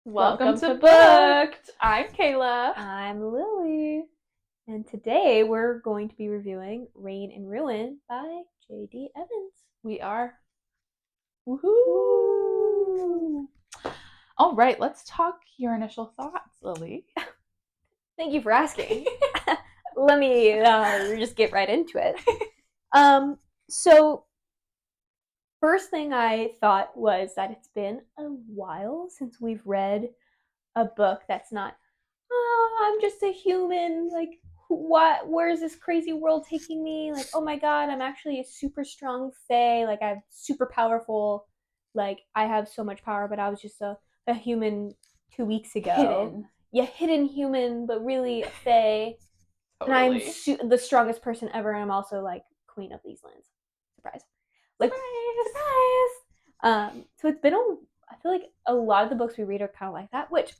Welcome to Booked. I'm Kayla. I'm Lily. And today we're going to be reviewing Reign and Ruin by J.D. Evans. We are. Woohoo! All right, let's talk your initial thoughts, Lily. Thank you for asking. Let me just get right into it. So first thing I thought was that it's been a while since we've read a book that's not, oh, I'm just a human, like, what, where's this crazy world taking me? Like, oh my god, I'm actually a super strong fae, like, I'm super powerful, like, I have so much power, but I was just a human 2 weeks ago. Hidden. Yeah, hidden human, but really a fae. Totally. And I'm the strongest person ever, and I'm also, like, queen of these lands. Surprise. Like, surprise! So it's been I feel like a lot of the books we read are kind of like that, which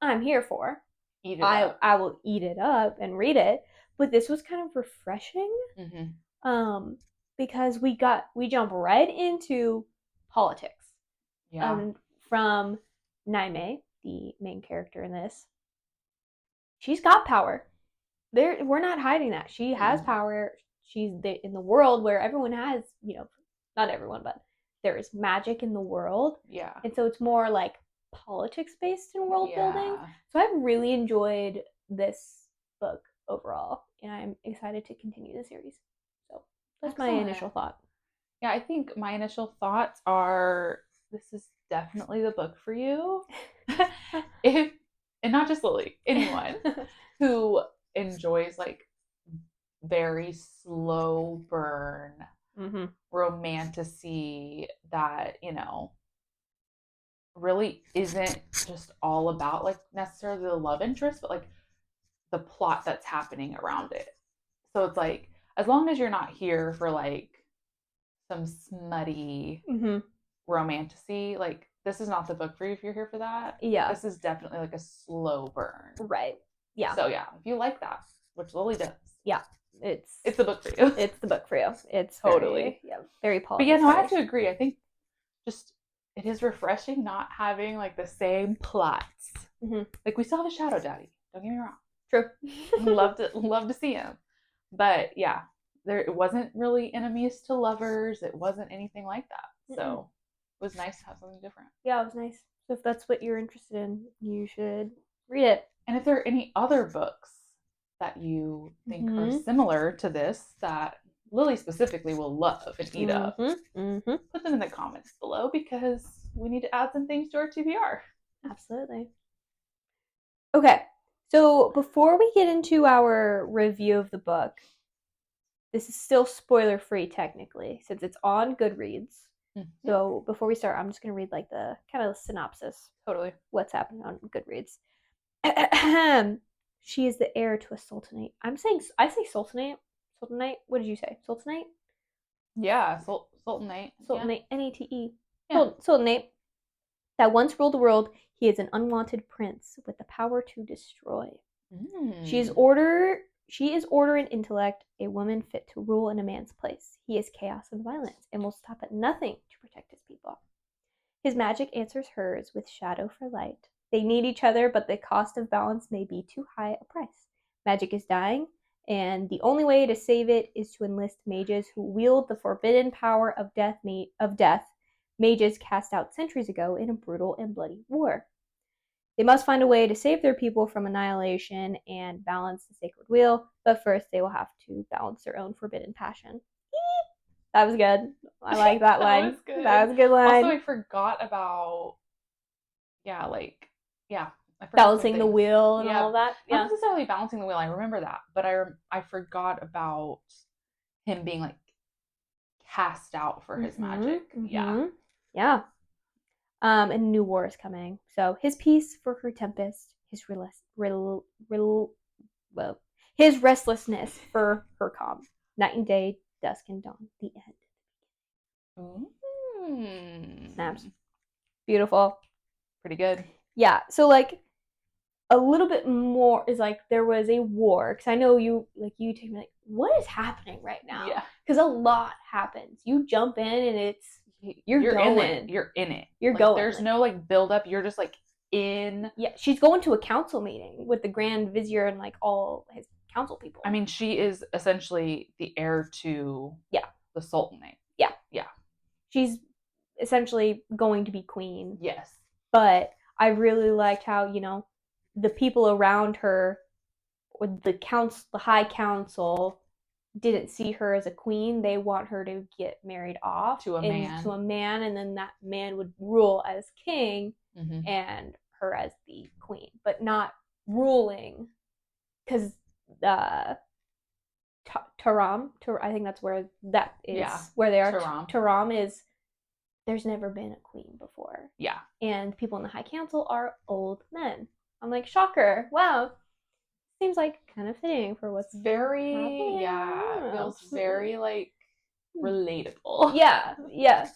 I'm here for. Eat it up. I will eat it up and read it, but this was kind of refreshing. Because we jump right into politics. Yeah. From Naime, the main character in this. She's got power. We're not hiding that. She has power. She's in the world where everyone has, not everyone, but there is magic in the world. Yeah. And so it's more like politics based in world building. So I've really enjoyed this book overall, and I'm excited to continue the series. So that's my initial thought. Yeah, I think my initial thoughts are this is definitely the book for you. And not just Lily, anyone who enjoys like very slow burn romantasy that, really isn't just all about like necessarily the love interest, but like the plot that's happening around it. So it's like, as long as you're not here for like some smutty romantasy, like this is not the book for you if you're here for that. Yeah. This is definitely like a slow burn. Right. Yeah. So yeah, if you like that, which Lily does. Yeah. It's the book for you. It's the book for you. It's totally very But yeah, no, I have to agree. I think just it is refreshing not having like the same plots. Like we still have a Shadow Daddy. Don't get me wrong. True. love to see him. But yeah, it wasn't really enemies to lovers. It wasn't anything like that. So it was nice to have something different. Yeah, it was nice. So if that's what you're interested in, you should read it. And if there are any other books that you think are similar to this that Lily specifically will love and eat up, put them in the comments below because we need to add some things to our TBR. Absolutely. Okay, so before we get into our review of the book, this is still spoiler-free technically, since it's on Goodreads. So before we start, I'm just going to read like the kind of synopsis. Totally. What's happening on Goodreads. She is the heir to a sultanate. I say sultanate. Sultanate? What did you say? Sultanate? Yeah, sultanate. Sultanate, yeah. Nate. Sultanate. That once ruled the world, he is an unwanted prince with the power to destroy. She is order and intellect, a woman fit to rule in a man's place. He is chaos and violence, and will stop at nothing to protect his people. His magic answers hers with shadow for light. They need each other, but the cost of balance may be too high a price. Magic is dying, and the only way to save it is to enlist mages who wield the forbidden power of death, mages cast out centuries ago in a brutal and bloody war. They must find a way to save their people from annihilation and balance the sacred wheel, but first they will have to balance their own forbidden passion. That was good. I like that line. Was good. That was a good line. Also, I forgot about, balancing the wheel and all of that. Not necessarily balancing the wheel. I remember that, but I forgot about him being like cast out for his magic. Yeah. And a new war is coming. So his peace for her tempest, his restlessness for her calm. Night and day, dusk and dawn, the end. Snaps. Beautiful. Pretty good. Yeah. So like a little bit more is like there was a war, because I know you take me like, what is happening right now? Yeah. Because a lot happens. You jump in and you're going. You're in it. You're like, going. There's no like build up. You're just like in. Yeah, she's going to a council meeting with the Grand Vizier and like all his council people. I mean, she is essentially the heir to the Sultanate. Yeah. Yeah. She's essentially going to be queen. Yes. But I really liked how, you know, the people around her, or the high council, didn't see her as a queen. They want her to get married off to a man, and then that man would rule as king, mm-hmm. and her as the queen, but not ruling, because Taram, I think that's where that is, where they are. Taram is, there's never been a queen before. Yeah. And people in the High Council are old men. I'm like, shocker. Wow. Seems like kind of fitting for what's very happening. Yeah, it feels very like relatable. Yeah.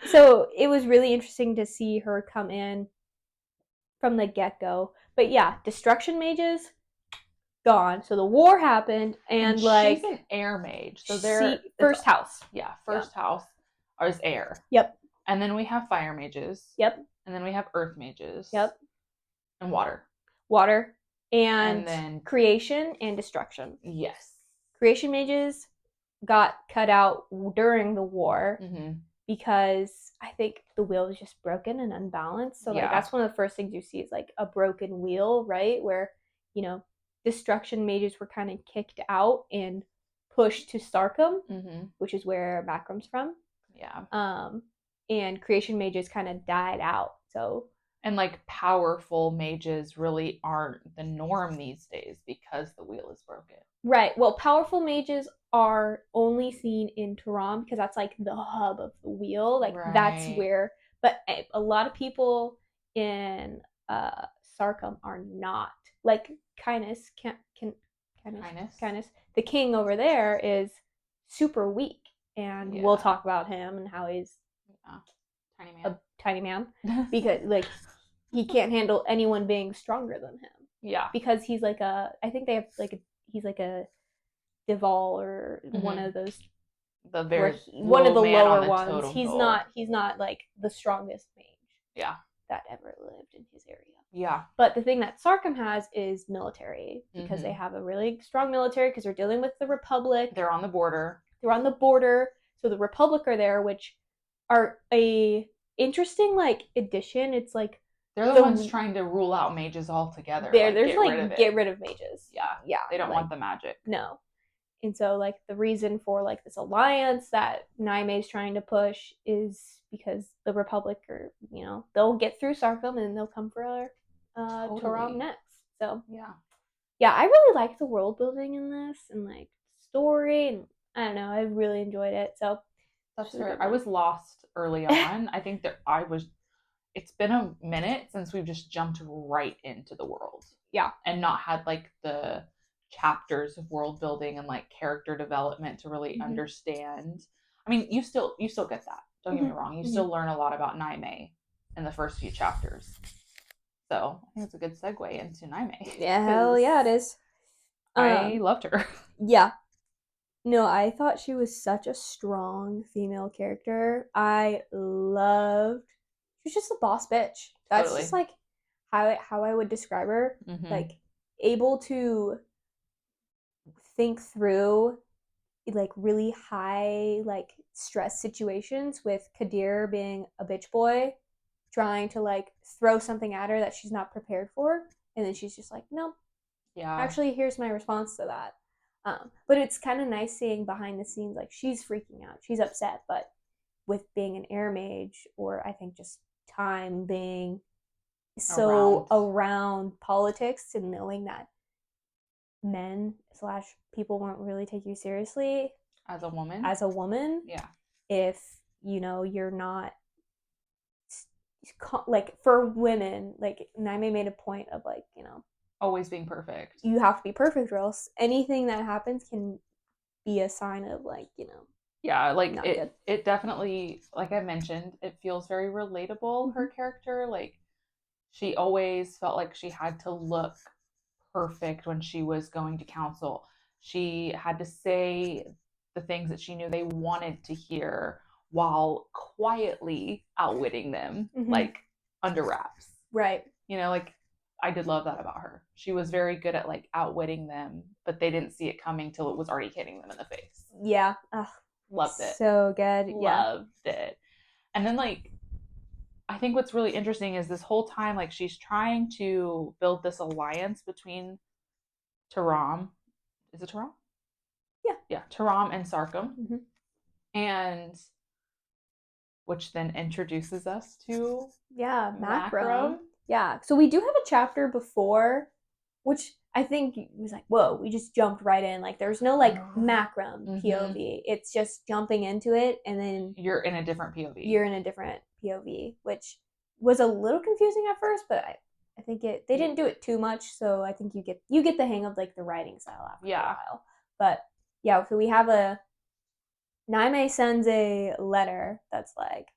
So it was really interesting to see her come in from the get-go. But yeah, destruction mages gone. So the war happened, and like, she's an air mage. So they're first house. Yeah, first house is air. Yep. And then we have fire mages. Yep. And then we have earth mages. Yep. And water. And then creation and destruction. Yes. Creation mages got cut out during the war because I think the wheel was just broken and unbalanced. So like that's one of the first things you see is like a broken wheel, right? Where, you know, destruction mages were kind of kicked out and pushed to Starkham, which is where Macram's from. Yeah. And creation mages kind of died out. So. And like powerful mages really aren't the norm these days because the wheel is broken. Right. Well, powerful mages are only seen in Taram because that's like the hub of the wheel. Like that's where. But a lot of people in Sarkham are not. Like Kynus, the king over there, is super weak, and we'll talk about him and how he's a tiny man because like he can't handle anyone being stronger than him. Yeah. Because he's like he's like a Deval or one of those, one of the lower ones. He's not like the strongest mage. Yeah. That ever lived in his area. Yeah. But the thing that Sarkham has is military, because they have a really strong military because they're dealing with the Republic. They're on the border. So the Republic are there, which are a interesting like addition. It's like they're the ones trying to rule out mages altogether. Get rid of mages. Yeah. They don't want the magic. No. And so like the reason for like this alliance that Naime's trying to push is because the Republic are, you know, they'll get through Sarkham and they'll come for Taram next. So yeah, I really like the world building in this and like story, and I don't know, I really enjoyed it. So that's fair. I was lost early on. I think that it's been a minute since we've just jumped right into the world. Yeah. And not had like the chapters of world building and like character development to really understand. I mean, you still get that. Don't get me wrong. You still learn a lot about Naime in the first few chapters. So I think it's a good segue into Naime. Yeah, hell yeah, it is. I loved her. Yeah. No, I thought she was such a strong female character. She was just a boss bitch. That's just like how I would describe her. Like able to think through like really high like stress situations, with Kadir being a bitch boy trying to like throw something at her that she's not prepared for, and then she's just like, no, actually here's my response to that. But it's kind of nice seeing behind the scenes, like she's freaking out, she's upset, but with being an air mage, or I think just time being so around politics and knowing that men / people won't really take you seriously as a woman. Yeah. If, you know, you're not like, for women, like Naime made a point of like, you know, always being perfect. You have to be perfect, or else anything that happens can be a sign of like, you know. Yeah, like it definitely, like I mentioned, it feels very relatable, her character. Like she always felt like she had to look perfect when she was going to council. She had to say the things that she knew they wanted to hear while quietly outwitting them, like under wraps. Right. You know, like I did love that about her. She was very good at like outwitting them, but they didn't see it coming till it was already hitting them in the face. Yeah. Ugh, Loved it. so good. Yeah. Loved it. And then like I think what's really interesting is this whole time like she's trying to build this alliance between Taram. Is it Taram? Yeah. Yeah, Taram and Sarkum. Mm-hmm. And which then introduces us to Macram. Yeah. So we do have a chapter before, which I think was like, whoa, we just jumped right in. Like there's no like Macram POV. It's just jumping into it and then you're in a different POV. You're in a different POV, which was a little confusing at first, but I think they didn't do it too much, so I think you get the hang of like the writing style after a while. But yeah, so we have Naime sends a letter that's like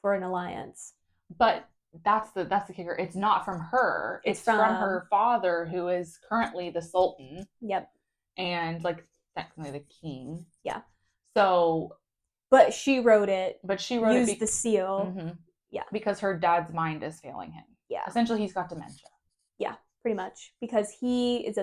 for an alliance. But that's the kicker. It's not from her. It's from her father, who is currently the Sultan. Yep. And like technically the king. Yeah. So but she wrote it. Used the seal. Mm-hmm. Yeah. Because her dad's mind is failing him. Yeah. Essentially he's got dementia. Yeah, pretty much. Because he is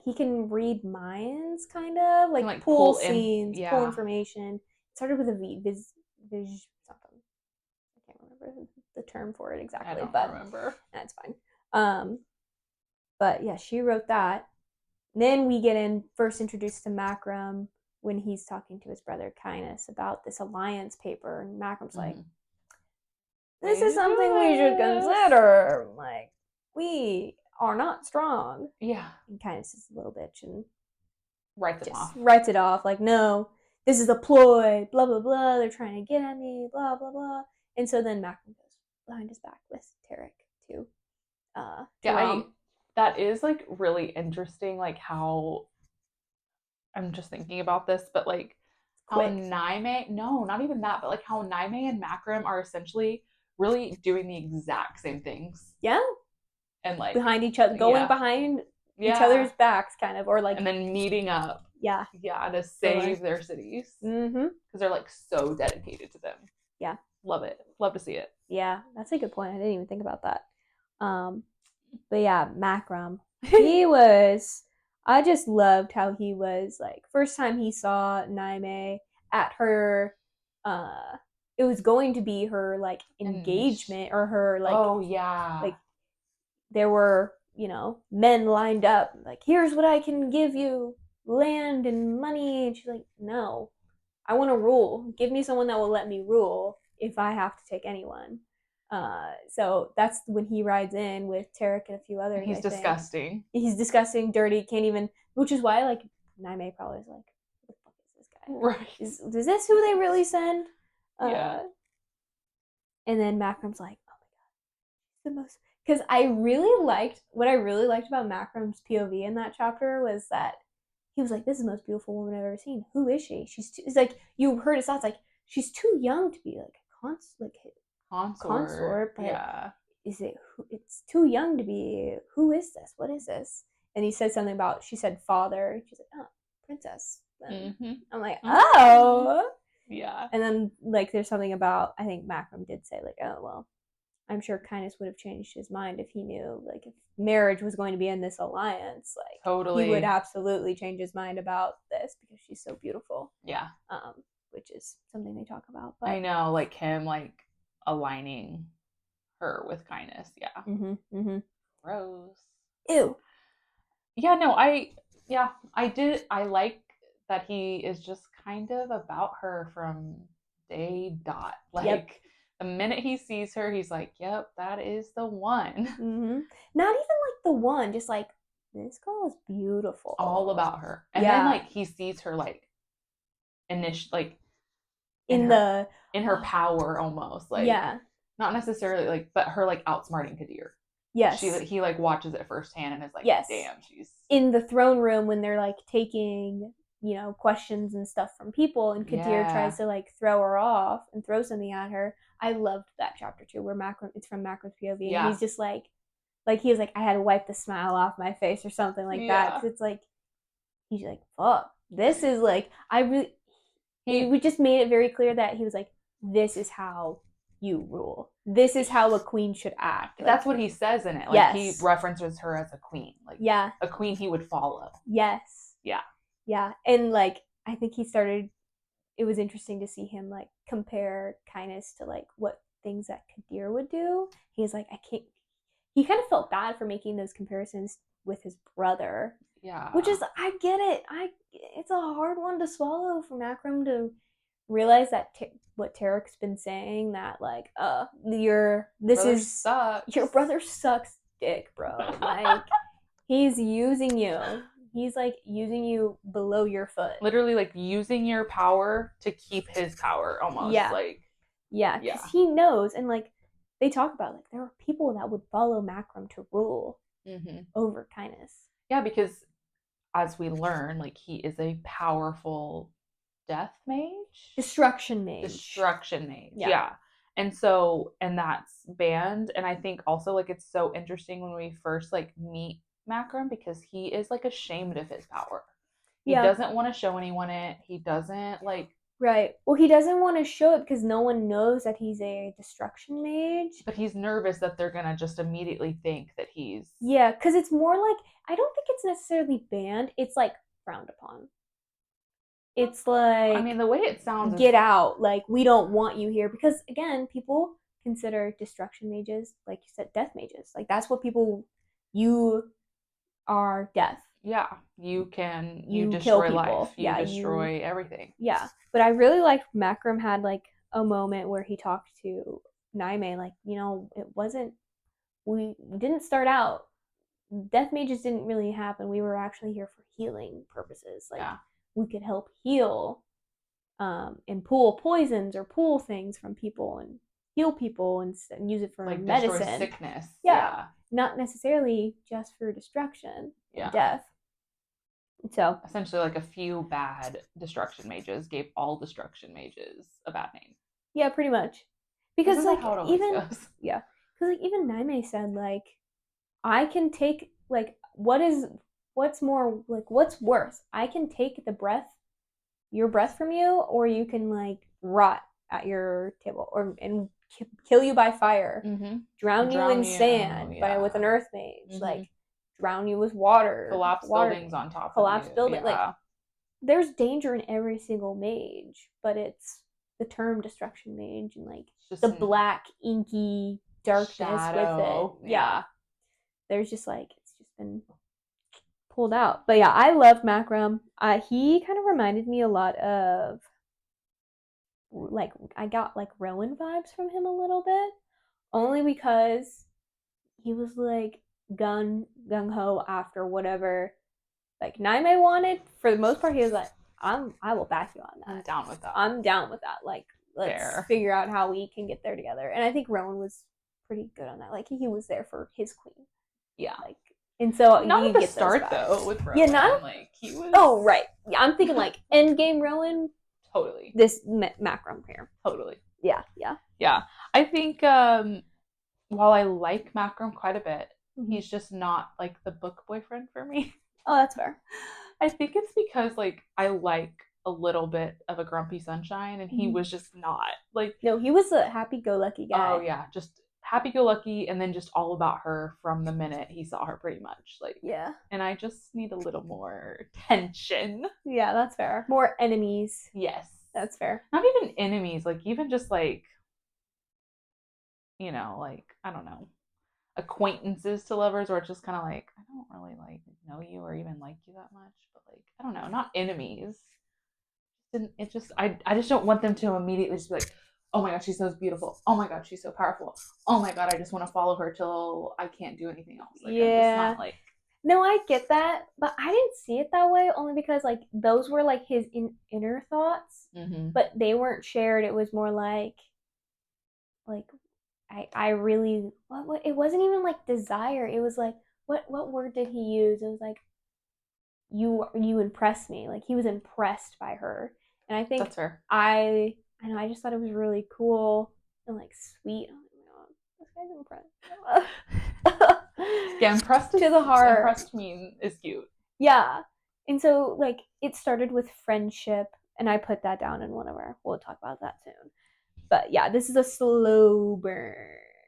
he can read minds, kind of like pull scenes, pull information. It started with a V, viz something. I can't remember the term for it exactly. I don't remember. That's fine. But yeah, she wrote that. And then we get first introduced to Macram when he's talking to his brother Kynus about this alliance paper, and Macram's like, "This is something we should consider. Like, we are not strong." Yeah. And Kynus is a little bitch and writes it off. Like, no, this is a ploy, blah, blah, blah. They're trying to get at me, blah, blah, blah. And so then Macram goes behind his back with Tarek to that is like really interesting, like how I'm just thinking about this, but like how Naime, no, not even that, but like how Naime and Macram are essentially really doing the exact same things. Yeah. And like behind each other, going behind each other's backs, kind of, or like, and then meeting up. Yeah. Yeah, to save their cities. Mm-hmm. Because they're like so dedicated to them. Yeah. Love it. Love to see it. Yeah, that's a good point. I didn't even think about that. But yeah, Macram. I just loved how he was like, first time he saw Naime at her, it was going to be her like engagement or her like, oh yeah, like there were, men lined up like, here's what I can give you, land and money, and she's like, no, I want to rule. Give me someone that will let me rule if I have to take anyone. So that's when he rides in with Tarek and a few others. He's disgusting. He's disgusting, dirty, can't even, which is why like Naime probably is like, who the fuck is this guy? Right. Is this who they really send? Yeah. And then Macram's like, oh my god, the most, because what I really liked about Macram's POV in that chapter was that he was like, this is the most beautiful woman I've ever seen. Who is she? It's like, you heard his thoughts, like, she's too young to be like a consort, but yeah, it's too young to be, who is this? What is this? And he said something about, she said father, and she's like, oh, princess. I'm like, oh yeah. And then like there's something about, I think Macram did say like, oh well, I'm sure Kynus would have changed his mind if he knew, like, if marriage was going to be in this alliance, like, totally, he would absolutely change his mind about this because she's so beautiful. Yeah. Which is something they talk about. But I know, like him, like aligning her with Kynus. Yeah. Mm-hmm. Gross. Ew. Yeah. No. I like that he is just kind of about her from day dot. Like. Yep. The minute he sees her, he's like, yep, that is the one. Mm-hmm. Not even like the one, just like, this girl is beautiful. All about her. And then like he sees her like like in her power almost. Like, not necessarily like, but her like outsmarting Kadir. Yes. He like watches it firsthand and is like, damn, she's in the throne room when they're like taking, questions and stuff from people, and Kadir tries to like throw her off and throw something at her. I loved that chapter too, where it's from Macram's POV, and he's just like he was like, I had to wipe the smile off my face or something like that, because it's like, he's like, fuck, this is like, we just made it very clear that he was like, this is how you rule. this is how a queen should act. That's what he says in it. Like, he references her as a queen. Like, a queen he would follow. Yes. Yeah. Yeah. And like, I think it was interesting to see him like compare kindness to like what things that Kadir would do. He's like, he kind of felt bad for making those comparisons with his brother. Yeah. Which is, I get it. It's a hard one to swallow for Makram to realize that what Tarek's been saying, that like, your brother sucks dick, bro. Like, he's using you. He's like using you below your foot. Literally, like, using your power to keep his power, almost. Yeah. Like, yeah, because he knows, and like they talk about, like, there are people that would follow Makram to rule over kindness. Yeah, because as we learn, like, he is a powerful death mage, destruction mage. Yeah. And so, and that's banned. And I think also, like, it's so interesting when we first like meet Makram, because he is like ashamed of his power. He doesn't want to show anyone it. He doesn't like. Right. Well, he doesn't want to show it because no one knows that he's a destruction mage. But he's nervous that they're gonna just immediately think that he's. Yeah, because it's more like, I don't think it's necessarily banned. It's like frowned upon. It's like, I mean, the way it sounds, get out. Like, we don't want you here, because again, people consider destruction mages, like you said, death mages. Like, that's what people. You are death. Yeah, you destroy life. You destroy everything. Yeah, but I really liked Makram had like a moment where he talked to Naime, like, it wasn't. We didn't start out. Death mages didn't really happen. We were actually here for healing purposes. Like, we could help heal, and pull poisons or pull things from people and heal people and use it for like medicine. Destroy sickness. Yeah. Not necessarily just for destruction and death. So essentially, like, a few bad destruction mages gave all destruction mages a bad name. Yeah, pretty much. Because like, how it always goes? Yeah, because like even Naime said, like, I can take, like, what's more, like, what's worse? I can take your breath from you, or you can like rot at your table, and kill you by fire, drown you in sand with an earth mage, like drown you with water, collapse buildings on top of you. Building. Like, there's danger in every single mage, but it's the term destruction mage and like the black inky darkness shadow. With it. Yeah. There's just like, it's just been pulled out. But yeah, I love Makram. He kind of reminded me a lot of, like, I got like Rowan vibes from him a little bit, only because he was like gung ho after whatever like Naime wanted. For the most part, he was like, I will back you on that. I'm down with that. Like, let's figure out how we can get there together. And I think Rowan was pretty good on that. Like, he was there for his queen. Yeah. Like, and so not at the start though with Rowan. Yeah, not like he was. Oh right. Yeah, I'm thinking like end game Rowan. Totally. This Makram here. Totally. Yeah. I think while I like Makram quite a bit, he's just not like the book boyfriend for me. Oh, that's fair. I think it's because like I like a little bit of a grumpy sunshine, and he was just not. Like, no, he was a happy-go-lucky guy. Oh yeah, just happy-go-lucky, and then just all about her from the minute he saw her, pretty much. Like, yeah. And I just need a little more tension. Yeah, that's fair. More enemies. Yes, that's fair. Not even enemies, like even just like, like, I don't know, acquaintances to lovers, where it's just kind of like, I don't really like know you or even like you that much, but like, I don't know, not enemies. It just, I just don't want them to immediately just be like, oh my god, she's so beautiful, oh my god, she's so powerful, oh my god, I just want to follow her till I can't do anything else. Like, I'm just not like. No, I get that, but I didn't see it that way, only because like those were like his inner thoughts, but they weren't shared. It was more like I really, what it wasn't even like desire. It was like, what word did he use? It was like, you impressed me. Like, he was impressed by her, and I think that's fair. I know, I just thought it was really cool and like sweet. Oh my god, this guy's impressed. Yeah, impressed to the heart. Impressed is cute. Yeah, and so like it started with friendship, and I put that down in one of our. We'll talk about that soon. But yeah, this is a slow burn.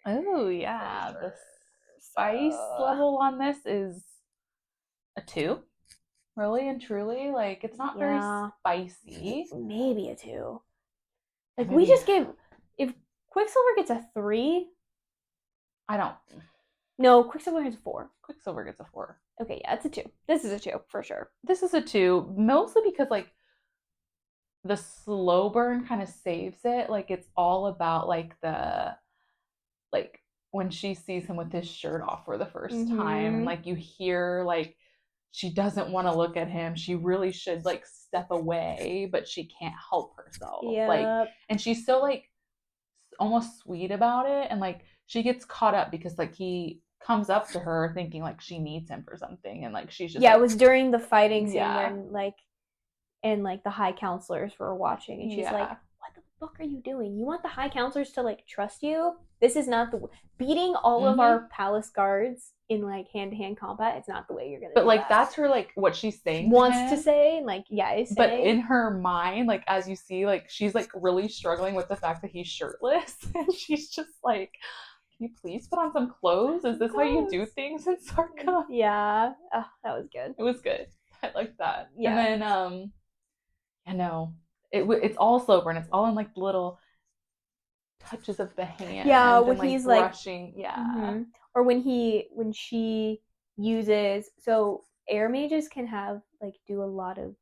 Oh yeah, For the sure. spice So, level on this is a 2. Really and truly, like it's not very yeah, spicy. maybe a 2. And Like we maybe just gave if Quicksilver gets a 3. I don't. No, Quicksilver gets a 4. Quicksilver gets a 4. Okay, yeah, it's a 2. This is a 2 for sure. This is a 2, mostly because like the slow burn kind of saves it. Like it's all about like the like when she sees him with his shirt off for the first time, and like you hear like she doesn't want to look at him. She really should like step away, but she can't help herself. Like, Yeah. and she's so like almost sweet about it, and like she gets caught up because like he comes up to her thinking like she needs him for something, and like she's just Yeah, like, it was during the fighting scene yeah, when like and like the high counselors were watching and she's like, yeah, what the fuck are you doing? You want the high counselors to like trust you? This is not the beating all of our palace guards in like hand-to-hand combat. It's not the way you're gonna but do like that. that's her like what she's saying Wants to him. to say like, yeah, is But saying, in her mind, like as you see, like she's like really struggling with the fact that he's shirtless, and she's just like, "Can you please put on some clothes? Is this how you do things in Sarka?" yeah. Oh, that was good. It was good. I like that. Yeah. And then I know it's all slow burn. It's all in like little touches of the hand. Yeah, and when like he's brushing. like, Yeah. or when she uses, so air mages can have like do a lot of,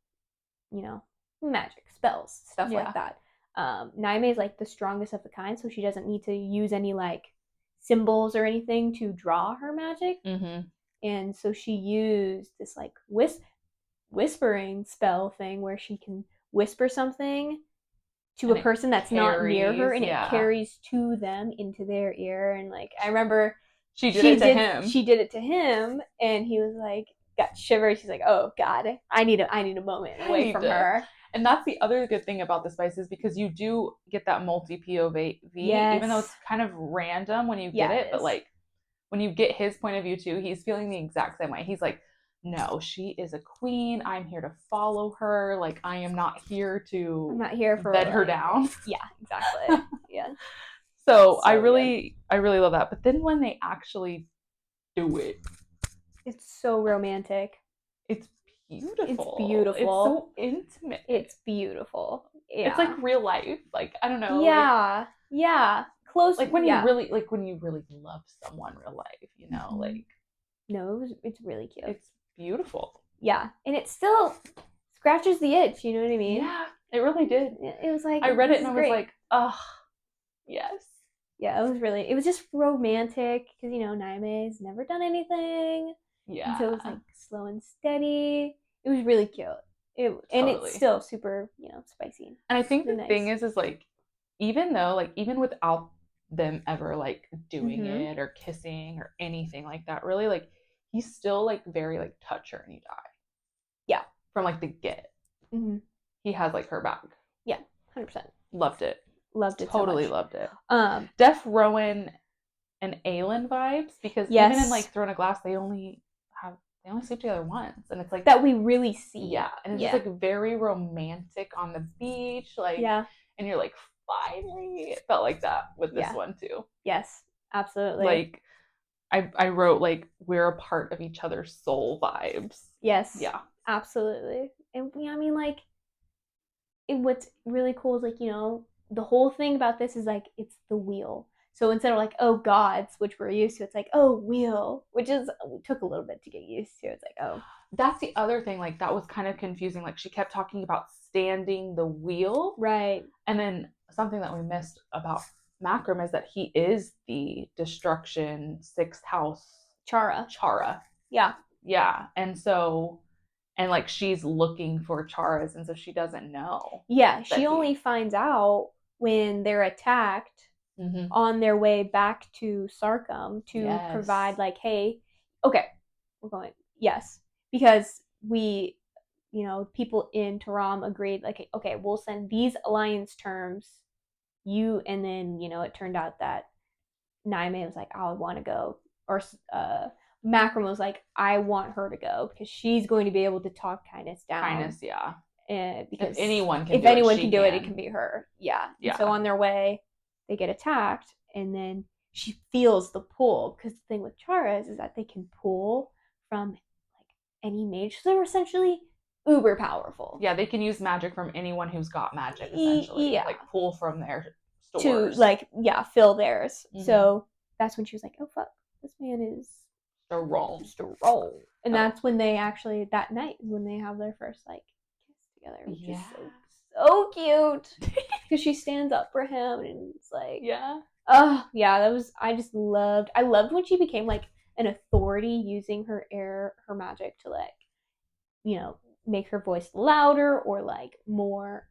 magic spells, stuff Yeah. like that. Naime is like the strongest of the kind, so she doesn't need to use any like symbols or anything to draw her magic. And so she used this like whispering spell thing where she can whisper something to And a person that's not near her, and yeah. it carries to them into their ear. And like I remember she did it to him. She did it to him, and he was like got shivers. He's like, "Oh God, I need a moment away from her." And that's the other good thing about the spices, because you do get that multi POV, Yes. even though it's kind of random when you get it, but like when you get his point of view too, he's feeling the exact same way. He's like, no, she is a queen. I'm here to follow her. Like I am not here to I'm not here for bed her down. Yeah, exactly. Yeah. So I really love that. But then when they actually do it, it's so romantic. It's beautiful. It's beautiful. It's so intimate. It's beautiful. Yeah. It's like real life. Like I don't know. Yeah. Like, yeah. Close. Like when you really love someone real life, you know, like. No, it's really cute. It's beautiful. Yeah, and it still scratches the itch. You know what I mean? Yeah, it really did. It was like I read it and I was like, oh, yes. Yeah, it was just romantic because Naime's never done anything. Yeah. And so it was like slow and steady. It was really cute. And it's still super, spicy. And I think the thing is like, even without them ever like doing it or kissing or anything like that, really, like he's still like very like touch her and you die. Yeah. From like the get. He has like her back. Yeah, 100%. Loved it. Loved it. Totally so loved it. Def Rowan and Aelin vibes, because even in like Throne of Glass, they only sleep together once, and it's like that we really see. Yeah, and it's just like very romantic on the beach, like and you're like, finally, it felt like that with this one too. Yes, absolutely. Like I wrote like we're a part of each other's soul vibes. Yes. Yeah. Absolutely. And I mean, like, what's really cool is like, the whole thing about this is like it's the wheel. So instead of like, oh gods, which we're used to, it's like, oh wheel, which is took a little bit to get used to. It's like, oh. That's the other thing, like that was kind of confusing. Like she kept talking about standing the wheel. Right. And then something that we missed about Macram is that he is the destruction 6th house Chara. Yeah. Yeah. And so like she's looking for Charas, and so she doesn't know. Yeah, she only finds out when they're attacked on their way back to Sarkum to provide like, hey, okay, we're going. Yes, because we, people in Taram agreed like, okay, we'll send these alliance terms, and then it turned out that Naime was like, I want to go, or Macram was like, I want her to go because she's going to be able to talk Kindness down. Yeah. Because if anyone can do it, it can be her. Yeah. And so on their way, they get attacked, and then she feels the pull, because the thing with Charas is that they can pull from like any mage, so they're essentially uber powerful. Yeah, they can use magic from anyone who's got magic, essentially. Yeah. Like pull from their To stores. like, yeah, fill theirs. So that's when she was like, oh fuck, this man is strong. And that's when they actually, that night is when they have their first like kiss together, which is so cute. Because she stands up for him and it's like, oh yeah, that was, I loved when she became like an authority, using her magic to like, you know, make her voice louder or like more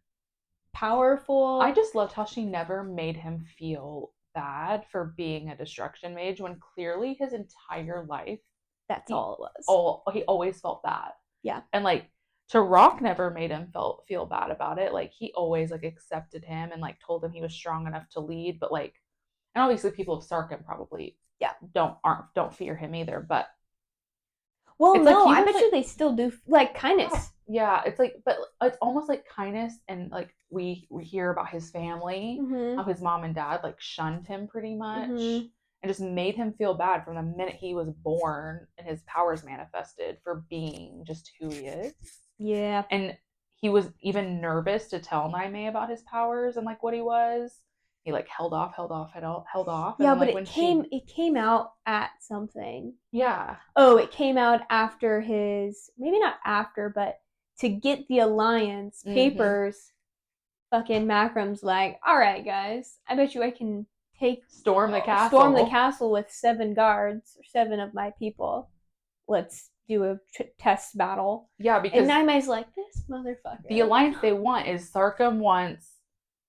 powerful. I just loved how she never made him feel bad for being a destruction mage, when clearly his entire life that's all it was. He always felt bad. Yeah. And like Tarok never made him feel bad about it. Like he always like accepted him and like told him he was strong enough to lead. But like, and obviously people of Sarkin probably don't fear him either. But well, no, like I bet you they still do, like Kindness. Yeah, it's like, but it's almost like Kindness, and like we hear about his family, how his mom and dad like shunned him pretty much, and just made him feel bad from the minute he was born and his powers manifested, for being just who he is. Yeah. And he was even nervous to tell Naime about his powers and like what he was. He like held off. Yeah, and but then, like, it came out at something. Yeah. Oh, it came out after his, maybe not after, but to get the alliance papers. Fucking Macrum's like, all right, guys, I bet you I can storm the castle with 7 guards, or 7 of my people. Let's do a test battle. Yeah, because and Naime's like, this motherfucker. The alliance they want is Sarkum wants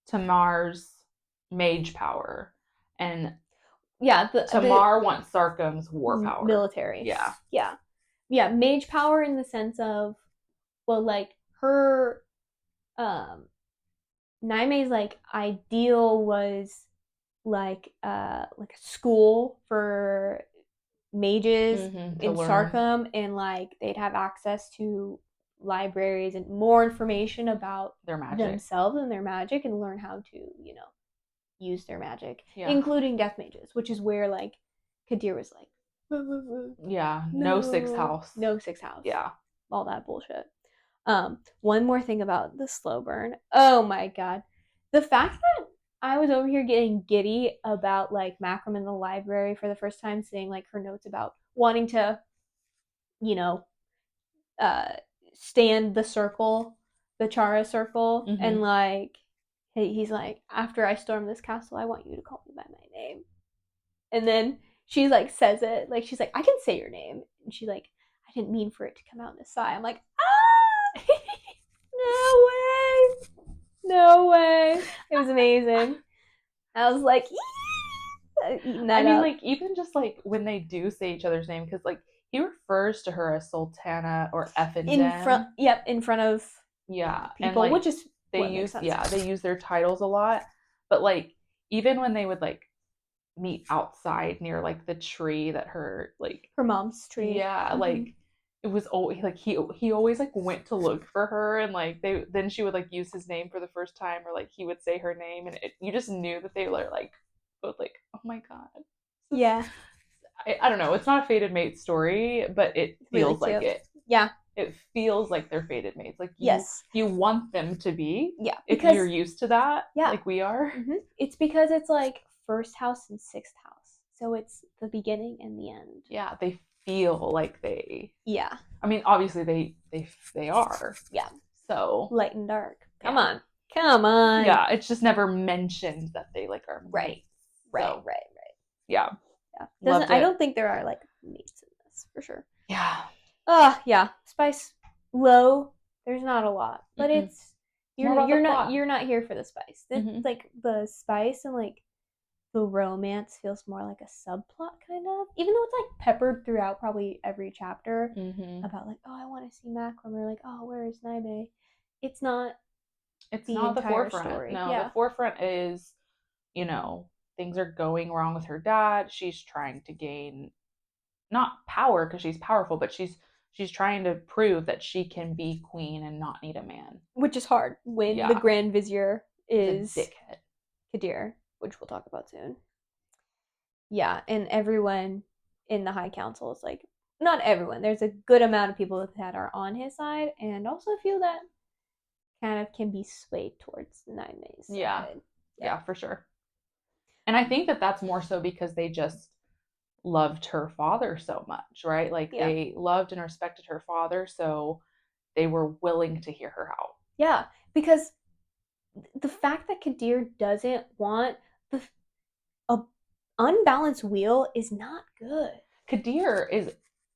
Tamar's mage power, and Tamar wants Sarkum's war power, military. Yeah, mage power in the sense of, well, like her, Naime's like ideal was like a school for mages in Sarkum, and like they'd have access to libraries and more information about their magic, themselves and their magic, and learn how to, you know, use their magic, including death mages, which is where like Kadir was like, no 6th house, all that bullshit. One more thing about the slow burn. Oh my god, the fact that I was over here getting giddy about like Macrum in the library for the first time, seeing like her notes about wanting to, you know, stand the circle, the Chara circle, and like he's like, after I storm this castle, I want you to call me by my name. And then she like says it, like she's like, I can say your name, and she's like, I didn't mean for it to come out in a sigh. I'm like, ah, no way. It was amazing. I was like, like even just like when they do say each other's name, because like he refers to her as Sultana or Effendem in front of people, and, like, which is they use their titles a lot. But like even when they would like meet outside near like the tree that her mom's tree, like it was always like he always like went to look for her, and like then she would like use his name for the first time, or like he would say her name, and you just knew that they were like both like, oh my god. I don't know, it's not a fated mate story, but it feels really like it. It feels like they're fated mates. Like you want them to be. Because you're used to that. Like we are. It's because it's like 1st house and 6th house, so it's the beginning and the end. They feel like they. I mean, obviously they are. So light and dark. Come on. Yeah, it's just never mentioned that they like are mates. Right. Yeah. I don't think there are like mates in this for sure. Yeah. Spice low. There's not a lot, but it's you're not here for the spice. Like the spice and like the romance feels more like a subplot kind of, even though it's like peppered throughout probably every chapter about like, oh, I want to see Macrum, or like, oh, where is Naibe? It's not the forefront story. No, the forefront is, you know, things are going wrong with her dad. She's trying to gain not power because she's powerful, but she's trying to prove that she can be queen and not need a man, which is hard when the Grand Vizier is a dickhead, Kadir, which we'll talk about soon. Yeah, and everyone in the High Council is like, not everyone. There's a good amount of people that are on his side, and also a few that kind of can be swayed towards Naime's Yeah. side. Yeah, for sure. And I think that that's more so because they just loved her father so much, right? Like Yeah. they loved and respected her father, so they were willing to hear her out. Yeah, because the fact that Kadir doesn't want the a unbalanced wheel is not good. Kadir is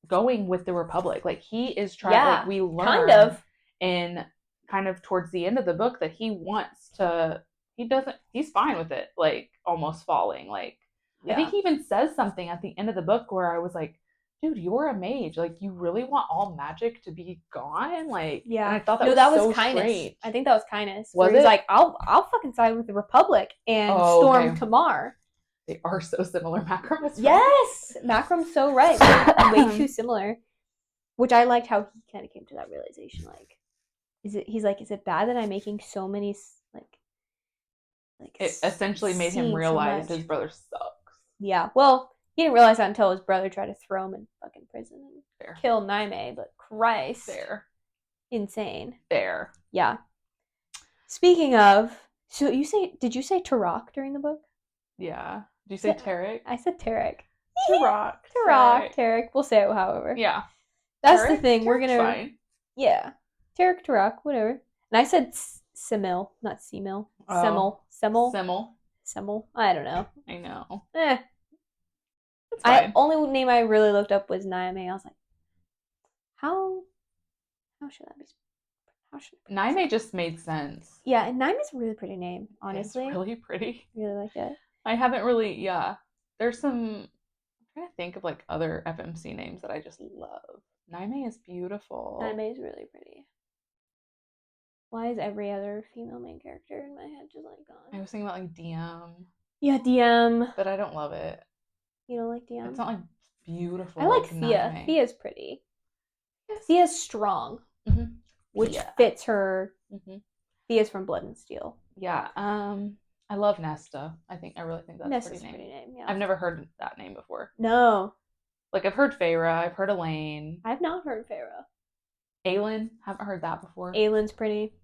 going with the Republic. Like he is trying. Yeah, like we learn kind of. in kind of towards the end of the book that he wants to. He doesn't. He's fine with it. Like almost falling. Like I think Yeah. he even says something at the end of the book where I was like, "Dude, you're a mage. Like you really want all magic to be gone?" Like, Yeah. and I thought that No, was that was so kindness. strange. I think that was kindness. Was where he's it? like, I'll fucking side with the Republic and Oh, storm okay. Tamar. They are so similar. Macram is right. Yes, Macram's so right. Way too similar. Which I liked how he kind of came to that realization. Like, he's like, is it bad that I'm making so many like It essentially made him scenes so realize much? his brother sucks. Yeah. Well, he didn't realize that until his brother tried to throw him in fucking prison and Fair. kill Naime. But Christ, Fair. Insane. Fair. Yeah. Speaking of, so did you say Turok during the book? Yeah. Did you say Tarek? I said Tarek. Turok. Tarek. We'll say it however. Yeah. That's Tarek, the thing. We're gonna. fine. Yeah. Turok, whatever. And I said Semil, not Semil. Oh. Semil. I don't know. I know. It's fine. Only name I really looked up was Naime. I was like, how should that be? Naime just made sense. Yeah, and Naime's a really pretty name, honestly. It's really pretty. I really like it. I haven't really, yeah. There's some, I'm trying to think of like other FMC names that I just love. Naime is beautiful. Naime is really pretty. Why is every other female main character in my head just like gone? I was thinking about like DM. Yeah, DM. But I don't love it. You don't like DM? It's not like beautiful. I like Thea. Naime. Thea's pretty. Thea's strong. Mm-hmm. Which fits her. Mm-hmm. Thea's from Blood and Steel. Yeah. I love Nesta. I really think that's Nesta's a pretty name. Yeah. I've never heard that name before. No. Like I've heard Feyre, I've heard Elaine. I've not heard Feyre. Aelin, haven't heard that before. Aelin's pretty.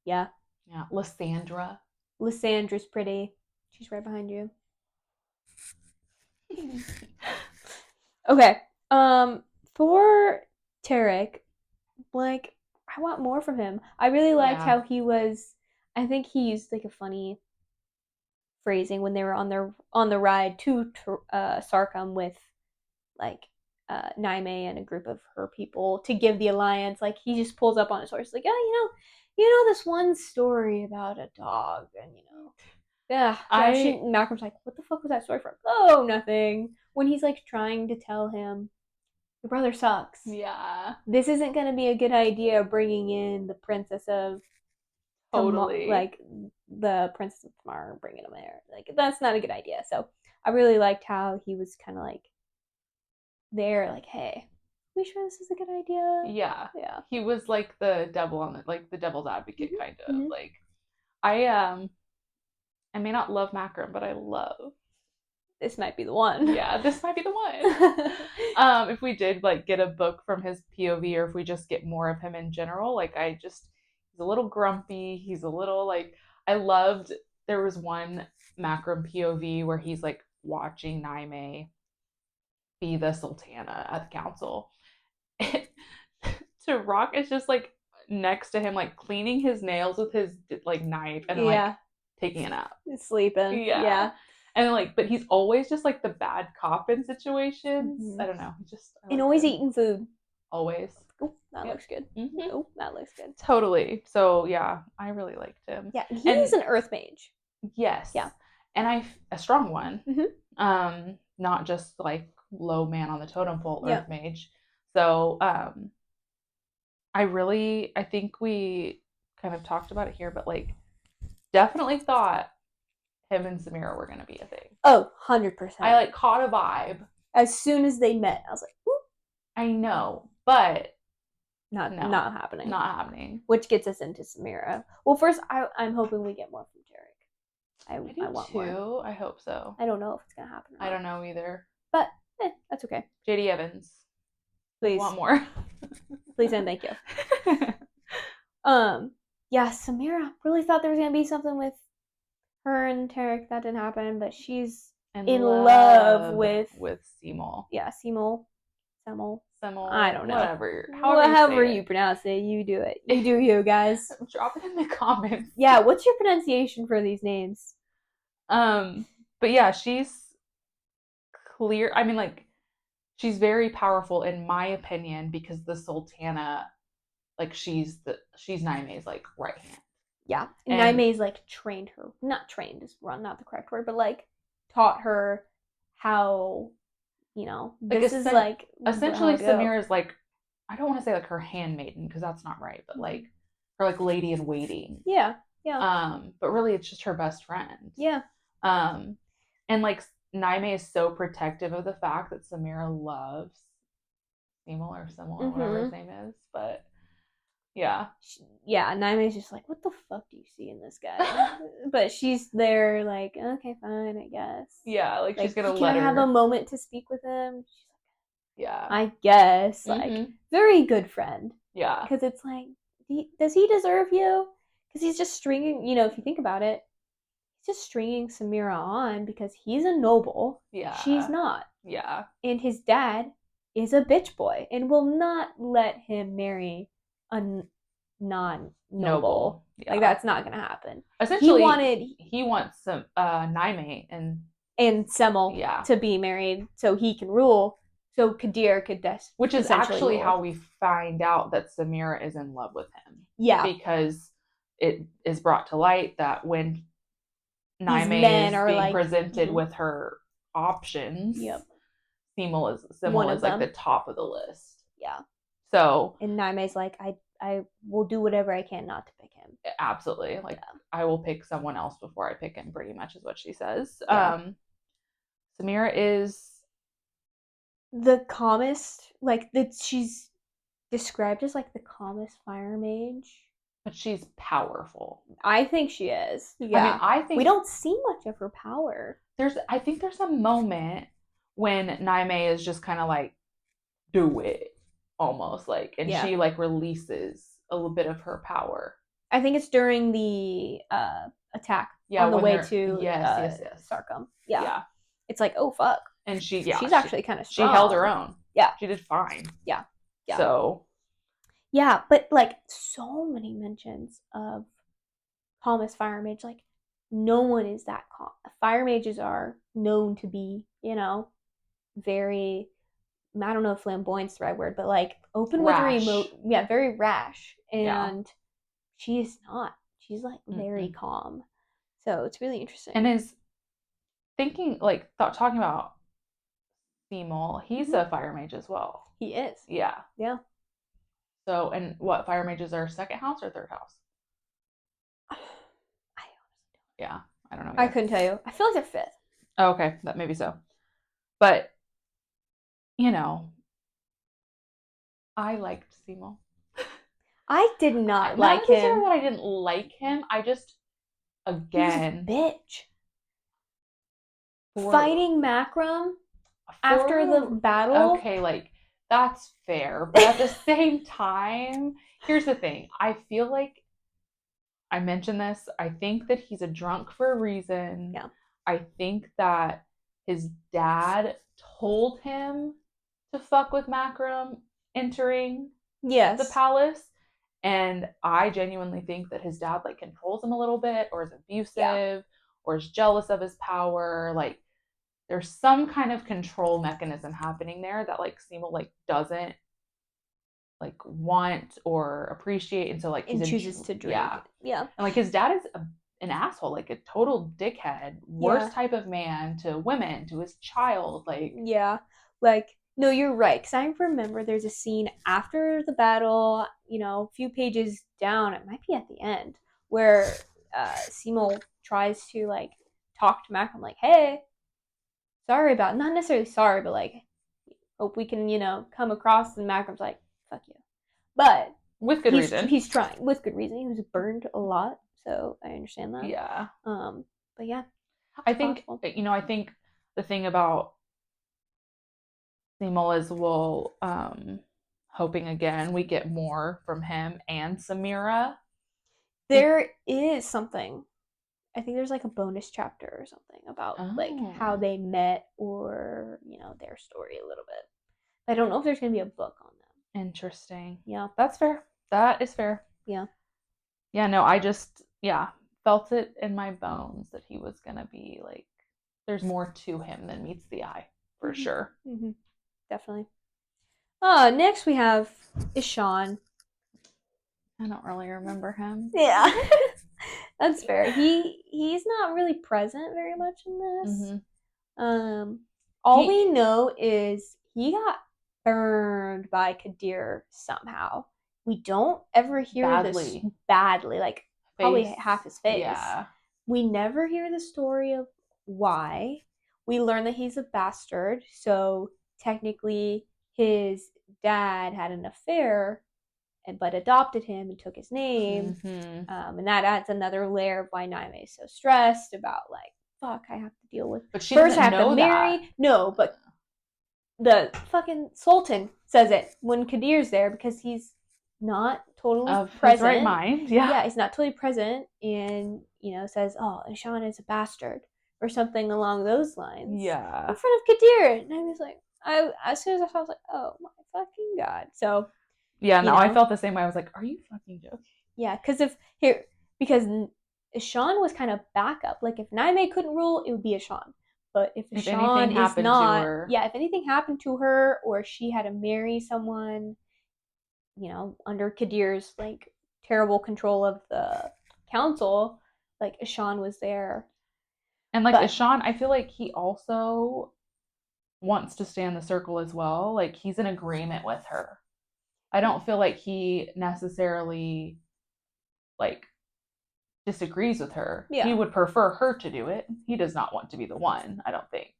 Yeah. Yeah. Lysandra. Lysandra's pretty. She's right behind you. Okay. For Tarek, like, I want more from him. I really liked how he was. I think he used like a funny phrasing when they were on the ride to Sarkham with like Naime and a group of her people to give the alliance. Like he just pulls up on his horse, like, oh, you know this one story about a dog, and yeah. Malcolm's like, what the fuck was that story from? Oh, nothing. When he's like trying to tell him, your brother sucks. Yeah. This isn't gonna be a good idea. Bringing in the princess of totally like the princess of Tamar, bringing him there. Like that's not a good idea. So I really liked how he was kind of like there, like, hey, are we sure this is a good idea? Yeah. Yeah. He was like the devil on it, like the devil's advocate kind of. Mm-hmm. Like I may not love Macram, but I love. This might be the one. Yeah, this might be the one. If we did like get a book from his POV, or if we just get more of him in general, like he's a little grumpy. He's a little like, I loved, there was one Macram POV where he's like watching Naime be the Sultana at the council. Rock is just like next to him, like cleaning his nails with his like knife and like taking a nap. He's sleeping. Yeah. And like, but he's always just like the bad cop in situations. Mm-hmm. I don't know. And always eating food. Always. Oh, that looks good. Mm-hmm. Oh, that looks good. Totally. So yeah, I really liked him. Yeah, he's an earth mage. Yes. Yeah. And a strong one. Mm-hmm. Not just like low man on the totem pole earth mage. So I think we kind of talked about it here, but like definitely thought him and Samira were going to be a thing. Oh, 100%. I like caught a vibe. As soon as they met, I was like, ooh. I know, but not happening. Not happening. Which gets us into Samira. Well, first, I'm hoping we get more from Tarek. I I do want too. more. I hope so. I don't know if it's gonna happen or not. I don't know either. But that's okay. JD Evans. Please. We want more. Please and thank you. Yeah, Samira really thought there was gonna be something with her and Tarek. That didn't happen, but she's in love with Seymour. Yeah, Seymour. Semel. Semel. I don't know. However you pronounce it, you do it. You do you, guys. Drop it in the comments. Yeah, what's your pronunciation for these names? But yeah, she's clear. I mean, like, she's very powerful in my opinion because the Sultana, like, she's Naime's like right hand. Yeah, and Naime's like trained her. Not trained is not the correct word, but like taught her how, this is like essentially Samira's like, I don't want to say like her handmaiden because that's not right, but like her like lady in waiting. Yeah. But really it's just her best friend. Yeah. And like Naime is so protective of the fact that Samira loves Simul or whatever his name is, but yeah. Yeah, Naime's just like, what the fuck do you see in this guy? But she's there like, okay, fine, I guess. Yeah, like she's gonna let her have a moment to speak with him. She's like, yeah, I guess. Like, very good friend. Yeah. Because it's like, does he deserve you? Because he's just stringing, if you think about it, he's just stringing Samira on because he's a noble. Yeah. She's not. Yeah. And his dad is a bitch boy and will not let him marry a non-noble. Yeah. Like, that's not gonna happen. Essentially, he wants some Naime and Semel to be married so he can rule, so Kadir could which is actually rule. How we find out that Samira is in love with him. Yeah. Because it is brought to light that when Naime is being presented with her options, Simul is like the top of the list. Yeah. So and Naime's like, I will do whatever I can not to pick him. Absolutely. Like, I will pick someone else before I pick him, pretty much is what she says. Yeah. Samira is the calmest, like, she's described as like the calmest fire mage. But she's powerful. I think she is. Yeah. I think we don't see much of her power. I think there's a moment when Naime is just kind of like, do it. Almost like, and she like releases a little bit of her power. I think it's during the attack on the way to Sarkum. Yeah. It's like, oh fuck. And she's actually kind of strong. She held her own. Yeah. She did fine. Yeah. So. Yeah, but like so many mentions of calmest fire mage. Like, no one is that calm. Fire mages are known to be, very, I don't know if flamboyant's the right word, but like open rash. With her emotion. Very rash. And she is not. She's like very calm. So it's really interesting. And is thinking, like, talking about Simul, he's a fire mage as well. He is. Yeah. Yeah. So, and what, fire mages are second house or third house? I honestly don't. Yeah, I don't know. I couldn't tell you. I feel like they're fifth. Oh, okay, that maybe so. But, I liked Simul. I did not like him. Not that I didn't like him. I just, again, he was a bitch. Fighting Makram after the battle. Okay, like, that's fair. But at the same time, here's the thing. I feel like, I mentioned this, I think that he's a drunk for a reason. Yeah. I think that his dad told him to fuck with Makram entering the palace. And I genuinely think that his dad like controls him a little bit, or is abusive, or is jealous of his power. Like, there's some kind of control mechanism happening there that like Simul like doesn't like want or appreciate, and so like he chooses to drink. Yeah. And like his dad is an asshole, like a total dickhead, worst type of man to women, to his child, like like. No, you're right. Because I remember there's a scene after the battle, a few pages down, it might be at the end, where Simul tries to, like, talk to Makram, like, hey, not necessarily sorry, but, like, hope we can, come across, and Makram's like, fuck you. But with good reason. He's trying. With good reason. He was burned a lot, so I understand that. Yeah. But yeah, I think, possible. I think the thing about Simul is hoping again we get more from him and Samira. There is something. I think there's like a bonus chapter or something about like how Oh, they met or their story a little bit. I don't know if there's gonna be a book on them. interesting. Yeah. That's fair. That is fair. Yeah. Yeah, no, I just, yeah, felt it in my bones that he was going to be like, there's more to him than meets the eye, for Mm-hmm. sure. Mm-hmm. Definitely. Next we have Ishan. I don't really remember him. Yeah. That's fair. He's not really present very much in this. Mm-hmm. All we know is he got burned by Kadir somehow. We don't ever hear this badly, like probably half his face. Yeah. We never hear the story of why. We learn that he's a bastard, so technically his dad had an affair but adopted him and took his name. Mm-hmm. And that adds another layer of why Naime is so stressed about like, fuck, I have to deal with. But she First, doesn't I have know to marry. that. No, but the fucking Sultan says it when Kadir's there because he's not totally Of present. his right mind, yeah. Yeah, he's not totally present, and says, "Oh, Ishan is a bastard" or something along those lines. Yeah. In front of Kadir, and I was like, as soon as I saw, I was like, "Oh my fucking god!" So yeah, no, I felt the same way. I was like, "Are you fucking joking?" Yeah, because Ishan was kind of backup. Like if Naime couldn't rule, it would be Ishan. But if Ishan is not, if anything happened to her or she had to marry someone, under Kadir's like terrible control of the council, like Ishan was there. And like Ishan, I feel like he also wants to stay in the circle as well. Like he's in agreement with her. I don't feel like he necessarily like disagrees with her. Yeah. He would prefer her to do it. He does not want to be the one, I don't think.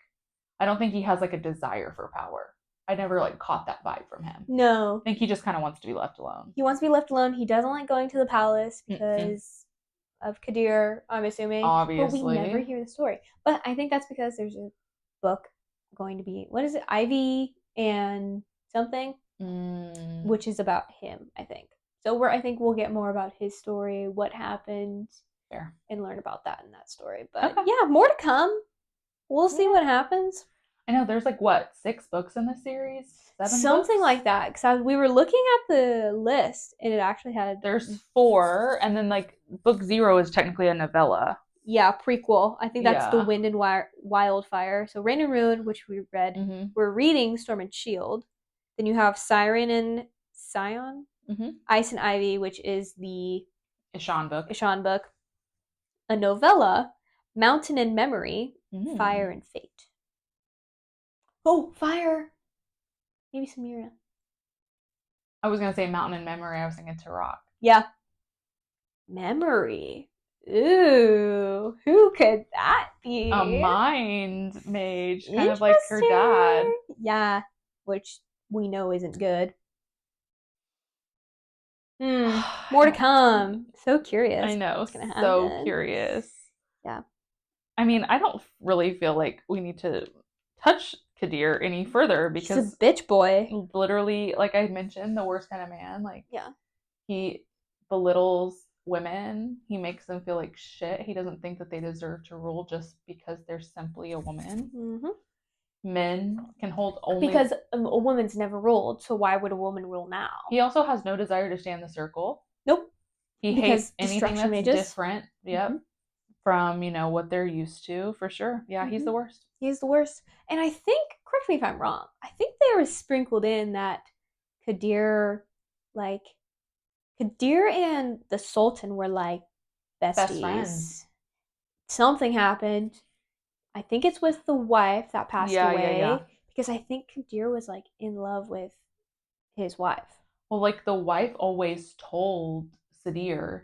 I don't think he has like a desire for power. I never like caught that vibe from him. No. I think he just kind of wants to be left alone. He wants to be left alone. He doesn't like going to the palace because of Kadir, I'm assuming. Obviously. But we never hear the story. But I think that's because there's a book going to be, what is it, Ivy and something, which is about him, I think. So I think we'll get more about his story, what happened, and learn about that in that story. But yeah, more to come. We'll see what happens. I know there's like what, 6 books in the series? 7 Something books? like that. Because we were looking at the list and it actually had. There's 4, and then like book 0 is technically a novella. Yeah, prequel. I think that's the Wind and Wildfire. So Rain and Ruin, which we read. Mm-hmm. We're reading Storm and Shield. Then you have Siren and Scion. Mm-hmm. Ice and Ivy, which is the Ishan book. A novella, Mountain and Memory, Fire and Fate. Oh, Fire! Maybe Samira. I was going to say Mountain and Memory. I was thinking Turok. Yeah. Memory. Ooh, who could that be? A mind mage, kind of like her dad. Yeah, which we know isn't good. More to come. So curious. I know, so curious. Yeah. I mean, I don't really feel like we need to touch Kadir any further because he's a bitch boy. Literally, like I mentioned, the worst kind of man. Like, he belittles women. He makes them feel like shit. He doesn't think that they deserve to rule just because they're simply a woman. Mm-hmm. Men can hold only because a woman's never ruled. So why would a woman rule now? He also has no desire to stay in the circle. Nope. He hates anything that's different. Yep. Mm-hmm. From what they're used to, for sure. Yeah, he's the worst. He's the worst. And I think, correct me if I'm wrong, I think there was sprinkled in that Kadir and the Sultan were like besties. Best friends. Something happened. I think it's with the wife that passed away. Yeah. Because I think Kadir was like in love with his wife. Well, like the wife always told Sadir,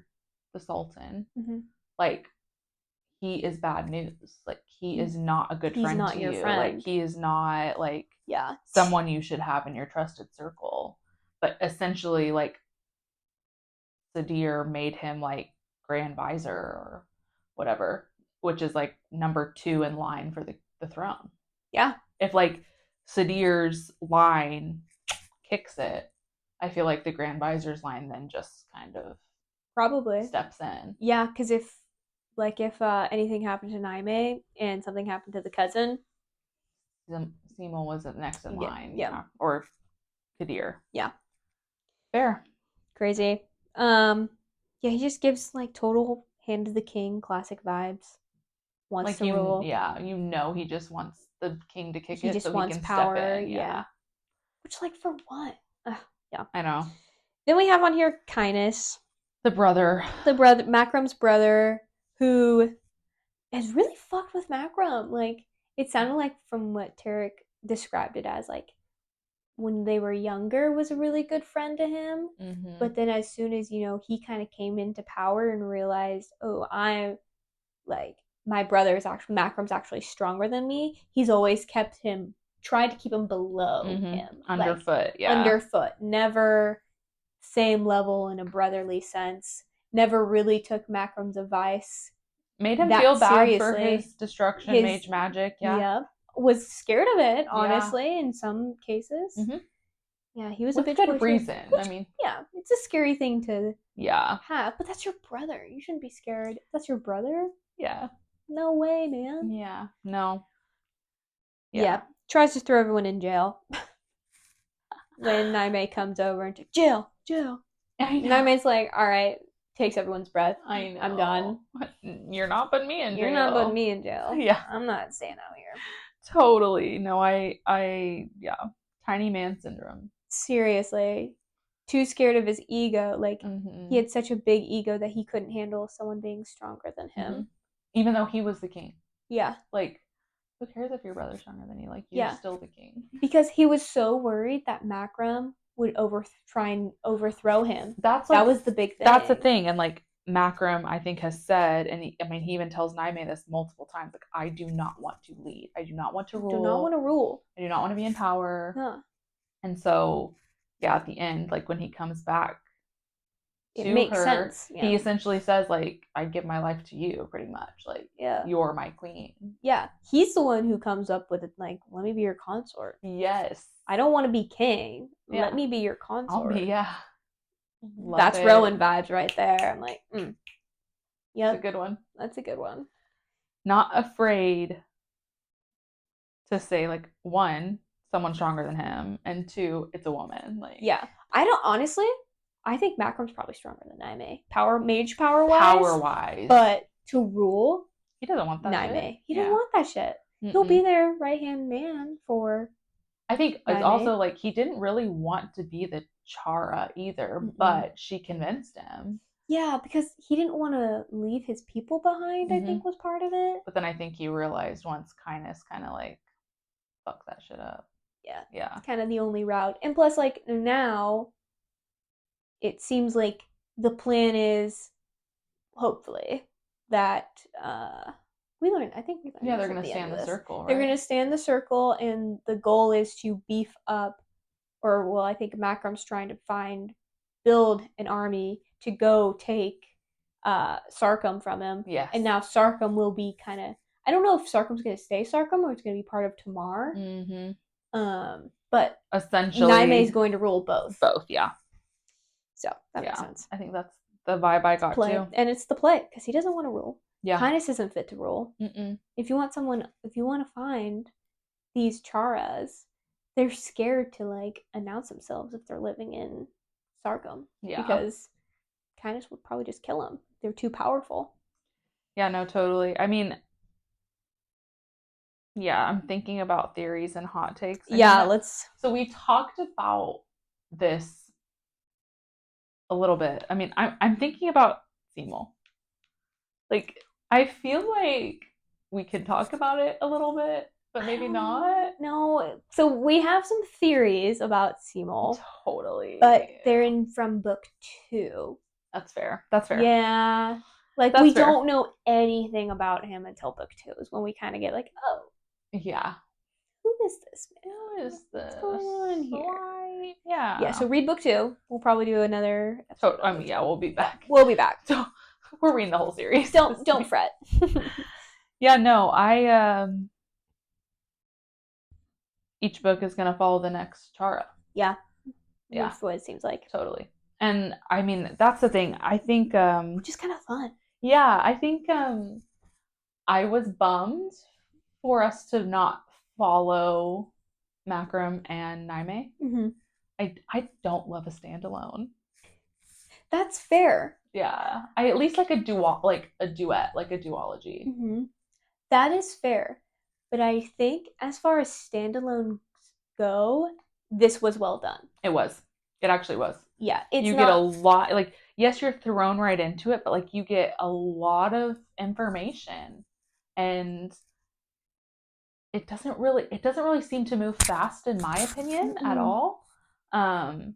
the Sultan, like, he is bad news. Like, he is not a good friend to you. Like, he is not like someone you should have in your trusted circle. But essentially, like, Sadir made him like Grand Visor or whatever. which is like number 2 in line for the throne. Yeah. If like Sadir's line kicks it, I feel like the Grand Vizier's line then just kind of probably steps in. Yeah, because if anything happened to Naime and something happened to the cousin, Simo was next in line. Yeah. Or Kadir. Yeah. Fair. Crazy. Yeah, he just gives like total Hand of the King classic vibes. Wants like to rule. Yeah, he just wants the king to kick he it just so wants he can power. step in. Yeah. Which, like, for what? Yeah. I know. Then we have on here Kynus. The brother, Makram's brother, who is really fucked with Makram. Like, it sounded like from what Tarek described it as, like, when they were younger was a really good friend to him. Mm-hmm. But then as soon as, he kind of came into power and realized, oh, I'm, like, my brother is actually, Makram's actually stronger than me, he's always tried to keep him below him. Underfoot, like, underfoot. Never same level in a brotherly sense. Never really took Makram's advice. Made him feel bad for his destruction, mage magic. Yeah. Was scared of it, honestly, in some cases. Mm-hmm. Yeah, he was with a bitch good reason. Yeah, it's a scary thing to have, but that's your brother. You shouldn't be scared. That's your brother? Yeah. No way, man. Yeah. No. Yeah. Tries to throw everyone in jail. When Naime comes over and jail. Naime's like, all right, takes everyone's breath. I know. I'm done. You're not putting me in jail. You're not putting me in jail. Yeah. I'm not staying out here. Totally. No, yeah. Tiny man syndrome. Seriously. Too scared of his ego. Like, he had such a big ego that he couldn't handle someone being stronger than him. Mm-hmm. Even though he was the king. Yeah. Like, who cares if your brother's stronger than you? Like, you're still the king. Because he was so worried that Makram would try and overthrow him. That was the big thing. That's the thing. And, like, Makram, I think, has said, and he even tells Naime this multiple times, like, I do not want to lead. I do not want to rule. I do not want to rule. I do not want to be in power. Huh. And so, yeah, at the end, like, when he comes back it makes sense. Yeah. He essentially says, like, I give my life to you, pretty much. Like, you're my queen. Yeah. He's the one who comes up with it, like, let me be your consort. Yes. I don't want to be king. Yeah. Let me be your consort. That's Rowan vibes right there. I'm like, Yep. That's a good one. That's a good one. Not afraid to say, like, 1, someone stronger than him, and 2, it's a woman. Like, yeah. I think Makram's probably stronger than Naime. Mage power-wise. But to rule, he doesn't want that Naime. shit. He doesn't want that shit. He'll be their right-hand man for I think Naime. It's also, like, he didn't really want to be the Chara either, but she convinced him. Yeah, because he didn't want to leave his people behind, I think was part of it. But then I think he realized once Kynus kind of, like, fucked that shit up. Yeah. Yeah. It's kind of the only route. And plus, like, now it seems like the plan is, hopefully, that we learned. Yeah, they're going to stay in the circle, right? They're going to stay in the circle, and the goal is to beef up, I think Makram's trying to build an army to go take Sarkum from him. Yes. And now Sarkum will be kind of, I don't know if Sarkum's going to stay Sarkum or it's going to be part of Tamar. But essentially, Naime's going to rule both. Both, yeah. So that makes sense. I think that's the vibe I got too. And it's the play, because he doesn't want to rule. Yeah. Kynus isn't fit to rule. If you want to find these Charas, they're scared to, like, announce themselves if they're living in Sarkum. Yeah. Because Kynus would probably just kill them. They're too powerful. Yeah, no, totally. I mean, yeah, I'm thinking about theories and hot takes. So we talked about this a little bit. I mean, I'm thinking about Seymour. Like, I feel like we could talk about it a little bit, but maybe not. No. So we have some theories about Seymour. Totally. But they're from book 2. That's fair. Yeah. Like, we don't know anything about him until book 2 is when we kind of get like, oh. Yeah. Who is this man? Who is this? What's going on here? Why? Yeah. Yeah, so read book 2. We'll probably do another episode. Yeah, we'll be back. We'll be back. So we're reading the whole series. Don't fret. Yeah, no, each book is gonna follow the next Chara. Yeah. Yeah. That's what it seems like. Totally. And I mean, that's the thing. I think Which is kind of fun. yeah, I think I was bummed for us to not follow Makram and Naime. Mm-hmm. I don't love a standalone. That's fair. Yeah, I at least like a duet, like a duology. Mm-hmm. That is fair. But I think as far as standalones go, this was well done. It was. It actually was. Yeah, it's you not... get a lot. Like, yes, you're thrown right into it, but like you get a lot of information, and it doesn't really seem to move fast, in my opinion, at all. And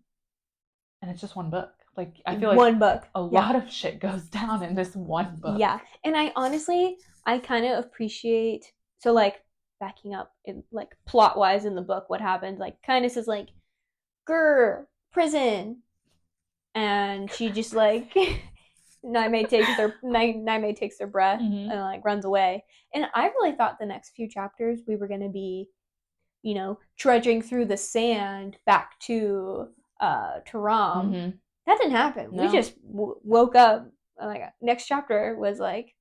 it's just one book. Like, I feel like one book. A lot of shit goes down in this one book. Yeah, and I honestly, I kind of appreciate, so like backing up in like plot wise in the book, what happens, like kind of says like, grr, prison, and she just like Naime takes their breath and like runs away. And I really thought the next few chapters we were gonna be, you know, trudging through the sand back to Taram. That didn't happen. No. We just woke up. Like, next chapter was like,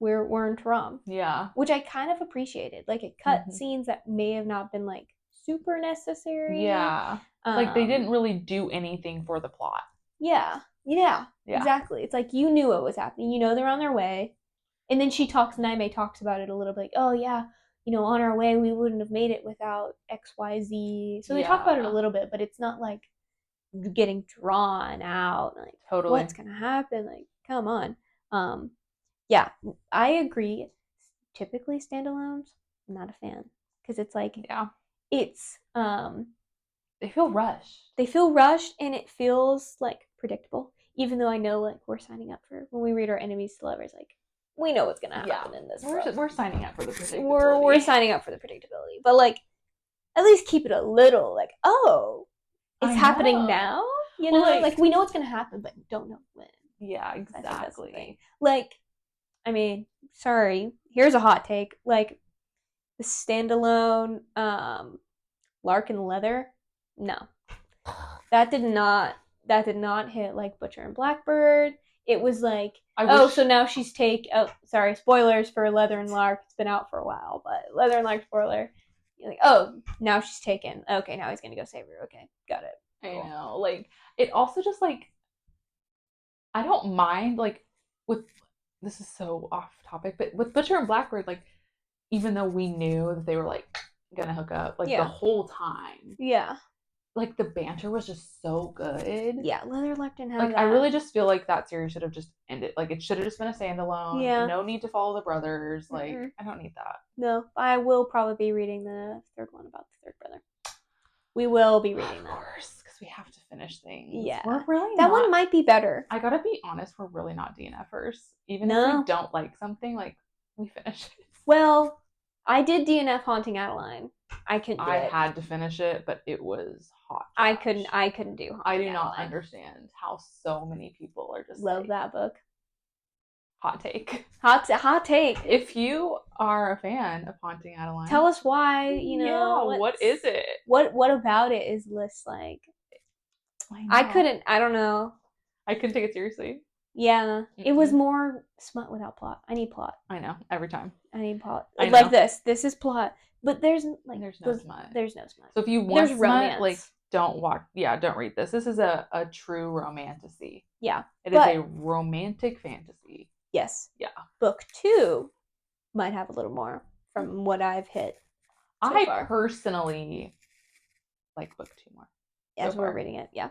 we're in Taram. Yeah. Which I kind of appreciated. Like, it cut scenes that may have not been like super necessary. Yeah. Like, they didn't really do anything for the plot. Yeah. Exactly. It's like, you knew what was happening. You know they're on their way. And then Naime talks about it a little bit, like, oh yeah, you know, on our way we wouldn't have made it without XYZ. So they talk about it a little bit, but it's not like getting drawn out. Like, totally, what's gonna happen? Like, come on. Yeah, I agree. Typically standalones, I'm not a fan. Because it's like, it's they feel rushed. They feel rushed, and it feels like predictable. Even though I know, like, we're signing up for, when we read our enemies to lovers, like, we know what's gonna happen in this. We're signing up for the predictability. We're signing up for the predictability, but like, at least keep it a little like, oh, it's happening now. You know, like we know what's gonna happen, but don't know when. Yeah, exactly. Like, I mean, sorry. Here's a hot take. Like, the standalone Lark and Leather. No, that did not hit like Butcher and Blackbird. It was like, so now she's sorry, spoilers for Leather and Lark. It's been out for a while, but Leather and Lark spoiler. You're like, oh, now she's taken. Okay, now he's gonna go save her. Okay, got it. Cool. I know. Like, it also just like, I don't mind, like, with, this is so off topic, but with Butcher and Blackbird, like, even though we knew that they were like gonna hook up, like, the whole time. Yeah. Like, the banter was just so good. Yeah, Leather Luck didn't have like, that. I really just feel like that series should have just ended. Like, it should have just been a standalone. Yeah. No need to follow the brothers. Like, I don't need that. No, I will probably be reading the third one about the third brother. We will be reading that. Of course, because we have to finish things. Yeah. We're really that one might be better. I gotta be honest, we're really not DNFers. Even if we don't like something, like, we finish it. Well, I did DNF Haunting Adeline. I had to finish it, but it was hot. I couldn't do Haunting I do not understand how so many people are just love that book. Hot take. Hot take. If you are a fan of Haunting Adeline, tell us why. You know, what is it? What about it is this like? I don't know. I couldn't take it seriously. Yeah, it was more smut without plot. I need plot. I know, every time. I need plot. Like this is plot, but there's no smut. There's no smut. So if you want smut, romance, like, don't read this. This is a true romantasy. Yeah. It is a romantic fantasy. Yes. Yeah. Book 2 might have a little more from what I've hit so far. Personally like book 2 more. As we're reading it. Yeah.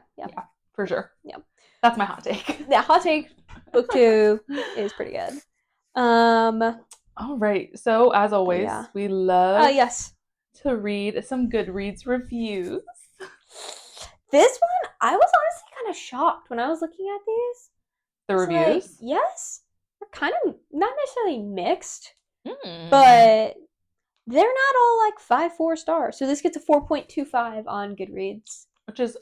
For sure. Yeah. That's my hot take. Yeah, hot take. Book 2 is pretty good. All right. So, as always, we love to read some Goodreads reviews. This one, I was honestly kind of shocked when I was looking at these. The reviews? Like, yes. They're kind of not necessarily mixed, but they're not all like 5-4 stars. So this gets a 4.25 on Goodreads, which is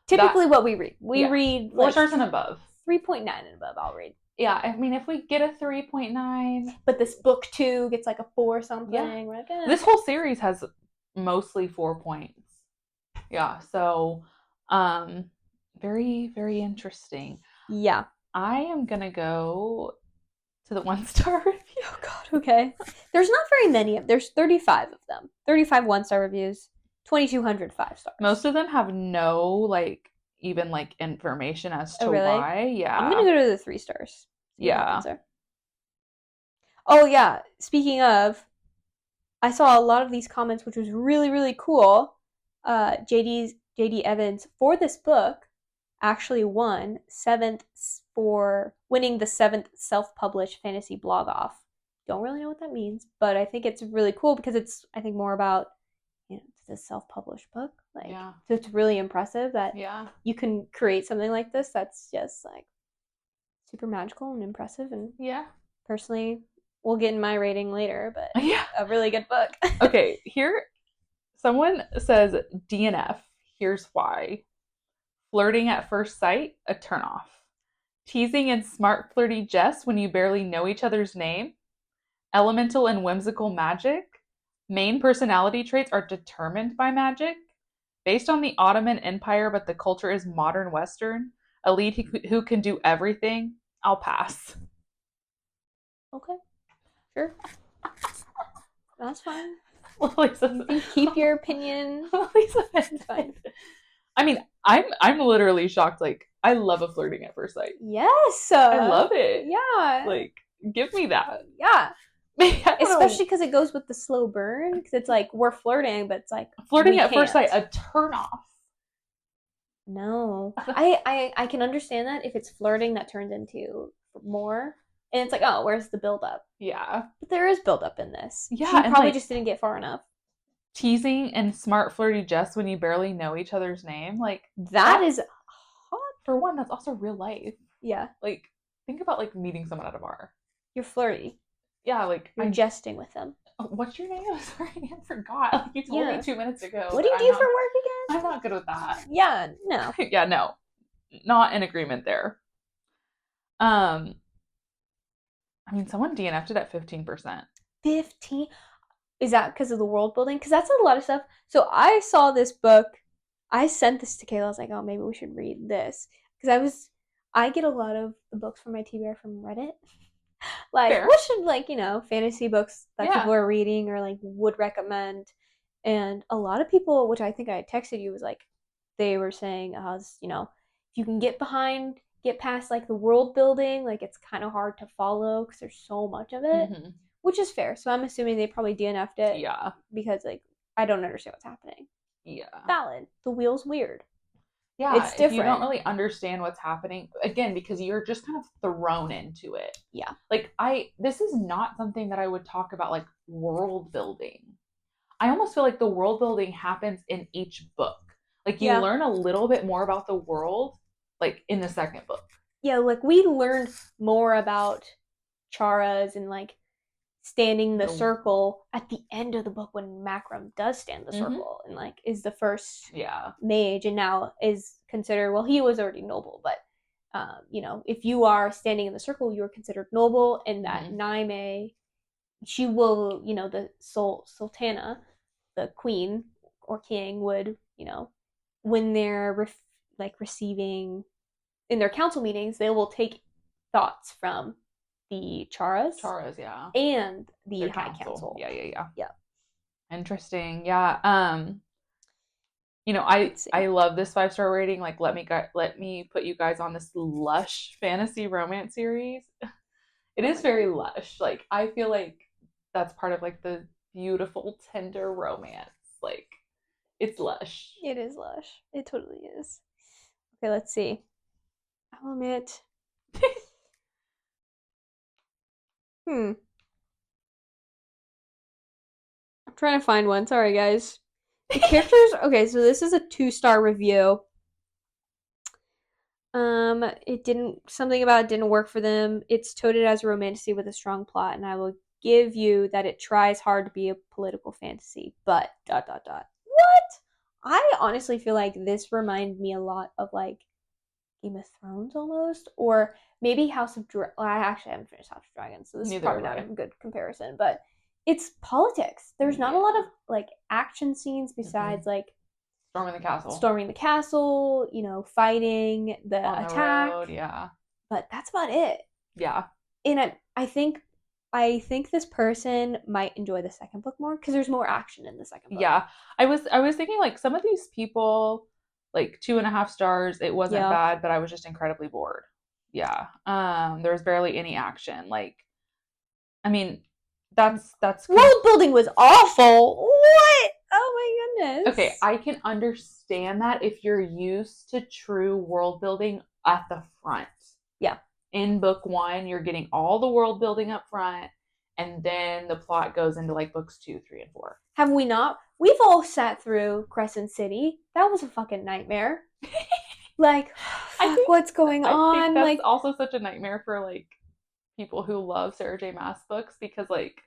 typically what we read. We read 4 stars and above. 3.9 and above I'll read. Yeah, I mean, if we get a 3.9, but this book 2 gets like a 4 something. Yeah. We're like, This whole series has mostly 4 points. Yeah, so very, very interesting. Yeah. I am gonna go to the 1-star review. Oh god, okay. There's not very many there's 35 of them. 35 1-star reviews, 2,200 5-stars. Most of them have no like even like information as to really? why. Yeah. I'm gonna go to the 3 stars. See what Yeah. happens there. Oh yeah, speaking of, I saw a lot of these comments, which was really, really cool. JD Evans for this book actually won 7th for winning the 7th self-published fantasy blog off. Don't really know what that means, but I think it's really cool because it's, I think, more about, you know, it's a self-published book. Like, Yeah. so it's really impressive that Yeah. you can create something like this that's just like super magical and impressive. And Yeah. personally, we'll get in my rating later, but Yeah. a really good book. Okay, here someone says DNF. Here's why. Flirting at first sight, a turnoff. Teasing and smart flirty jest when you barely know each other's name. Elemental and whimsical magic. Main personality traits are determined by magic. Based on the Ottoman Empire, but the culture is modern Western. A lead who can do everything. I'll pass. Okay, sure. That's fine. Lisa, You can keep your opinion. Lisa, It's fine. I mean, I'm literally shocked. Like, I love a flirting at first sight. Yes. I love it. Yeah. Like, give me that. Yeah. Especially know. because it goes with the slow burn. Because it's like we're flirting, but it's like Flirting at first sight, a turn off. No, I can understand that if it's flirting that turns into more, and it's like, oh, where's the build up? Yeah. But there is build up in this. Yeah, She and probably like, just didn't get far enough. Teasing and smart flirty jest when you barely know each other's name. Like, that is hot. For one, that's also real life. Yeah. Like, think about like meeting someone at a bar. You're flirty. Yeah, like you're jesting with them. What's your name? Sorry, I forgot. Like, you told me 2 minutes ago. What do you do for work again? I'm not good with that. Yeah, no. Yeah, no. Not in agreement there. I mean, someone DNF'd it at 15%. 15? Is that because of the world building? Because that's a lot of stuff. So I saw this book. I sent this to Kayla. I was like, oh, maybe we should read this. Because I get a lot of the books from my TBR from Reddit. Like, fair. What should, like, you know, fantasy books that people are reading or, like, would recommend. And a lot of people, which I think I texted you, was like, they were saying, you know, if you can get past, like, the world building, like, it's kind of hard to follow because there's so much of it, which is fair. So I'm assuming they probably DNF'd it. Yeah. Because, like, I don't understand what's happening. Yeah. Valid. The wheel's weird. Yeah, it's different. If you don't really understand what's happening, again, because you're just kind of thrown into it. Yeah. Like, this is not something that I would talk about, like, world building. I almost feel like the world building happens in each book. Like, you learn a little bit more about the world, like, in the second book. Yeah, like, we learned more about Charas and, like, standing the circle at the end of the book when Makram does stand the circle and, like, is the first mage and now is considered, well, he was already noble, but you know, if you are standing in the circle, you're considered noble, and that Naime, she will, you know, the Sultana, the queen or king, would, you know, when they're receiving in their council meetings, they will take thoughts from the Charas, and the High Council. Yeah. Interesting. Yeah. You know, I love this 5-star rating. Like, let me put you guys on this lush fantasy romance series. It is very lush. Like, I feel like that's part of, like, the beautiful, tender romance. Like, it's lush. It is lush. It totally is. Okay, let's see. Element. I'm trying to find one. Sorry, guys. The characters. Okay, so this is a 2-star review. Something about it didn't work for them. It's touted as a romantasy with a strong plot, and I will give you that it tries hard to be a political fantasy, but ... What? I honestly feel like this reminded me a lot of, like, Game of Thrones almost, or maybe House of Dragon. Well, I actually haven't finished House of Dragons, so this is probably not a good comparison. But it's politics. There's not a lot of like action scenes besides like storming the castle, fighting the attack. Road, yeah. But that's about it. Yeah. And I think this person might enjoy the second book more because there's more action in the second book. Yeah. I was thinking like some of these people, like 2.5 stars, it wasn't bad, but I was just incredibly bored. Yeah. There was barely any action. Like, I mean, that's world building was awful. What? Oh my goodness. Okay, I can understand that if you're used to true world building at the front. Yeah. In book 1, you're getting all the world building up front, and then the plot goes into like books 2, 3, and 4. Have we not? We've all sat through Crescent City. That was a fucking nightmare. Like, what's going on? I think that's like, also such a nightmare for like people who love Sarah J. Maas books because like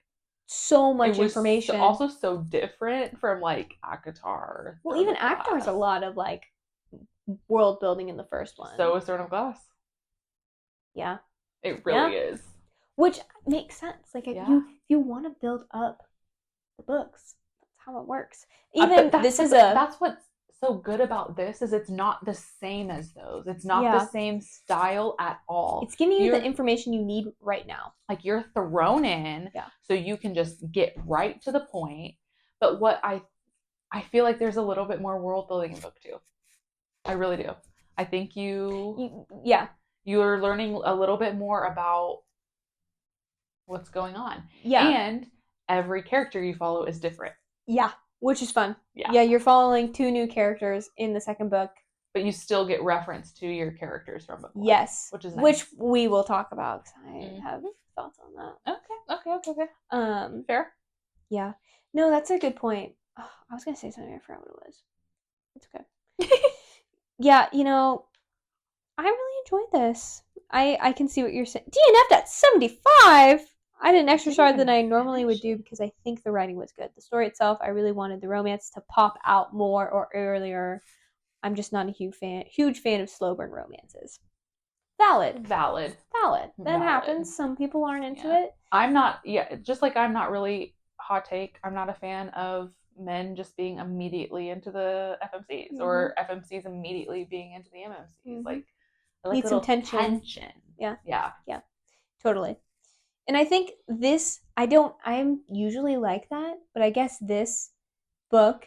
so much information. Also so different from like ACOTAR. Well, even ACOTAR's a lot of like world building in the first one. So is Throne of Glass. Yeah. It really is. Which makes sense. Like if you want to build up the books, that's how it works. Even that's what's so good about this is it's not the same as those. It's not the same style at all. It's giving you the information you need right now. Like you're thrown in so you can just get right to the point. But what I feel like there's a little bit more world building in book 2. I really do. I think you're learning a little bit more about what's going on. Yeah. And every character you follow is different. Yeah. Which is fun. Yeah, you're following 2 new characters in the second book. But you still get reference to your characters from book 1. Yes. Which is nice. Which we will talk about because I have thoughts on that. Okay. Fair. Yeah. No, that's a good point. Oh, I was going to say something. I forgot what it was. It's okay. Yeah, I really enjoyed this. I can see what you're saying. DNF'd at 75! I did an extra star than I normally would do because I think the writing was good. The story itself, I really wanted the romance to pop out more or earlier. I'm just not a huge fan of slow burn romances. Valid. That happens. Some people aren't into it. I'm not, just like I'm not really, hot take, I'm not a fan of men just being immediately into the FMCs or FMCs immediately being into the MMCs. Like, I like need some tension. Yeah. Totally. And I think I'm usually like that, but I guess this book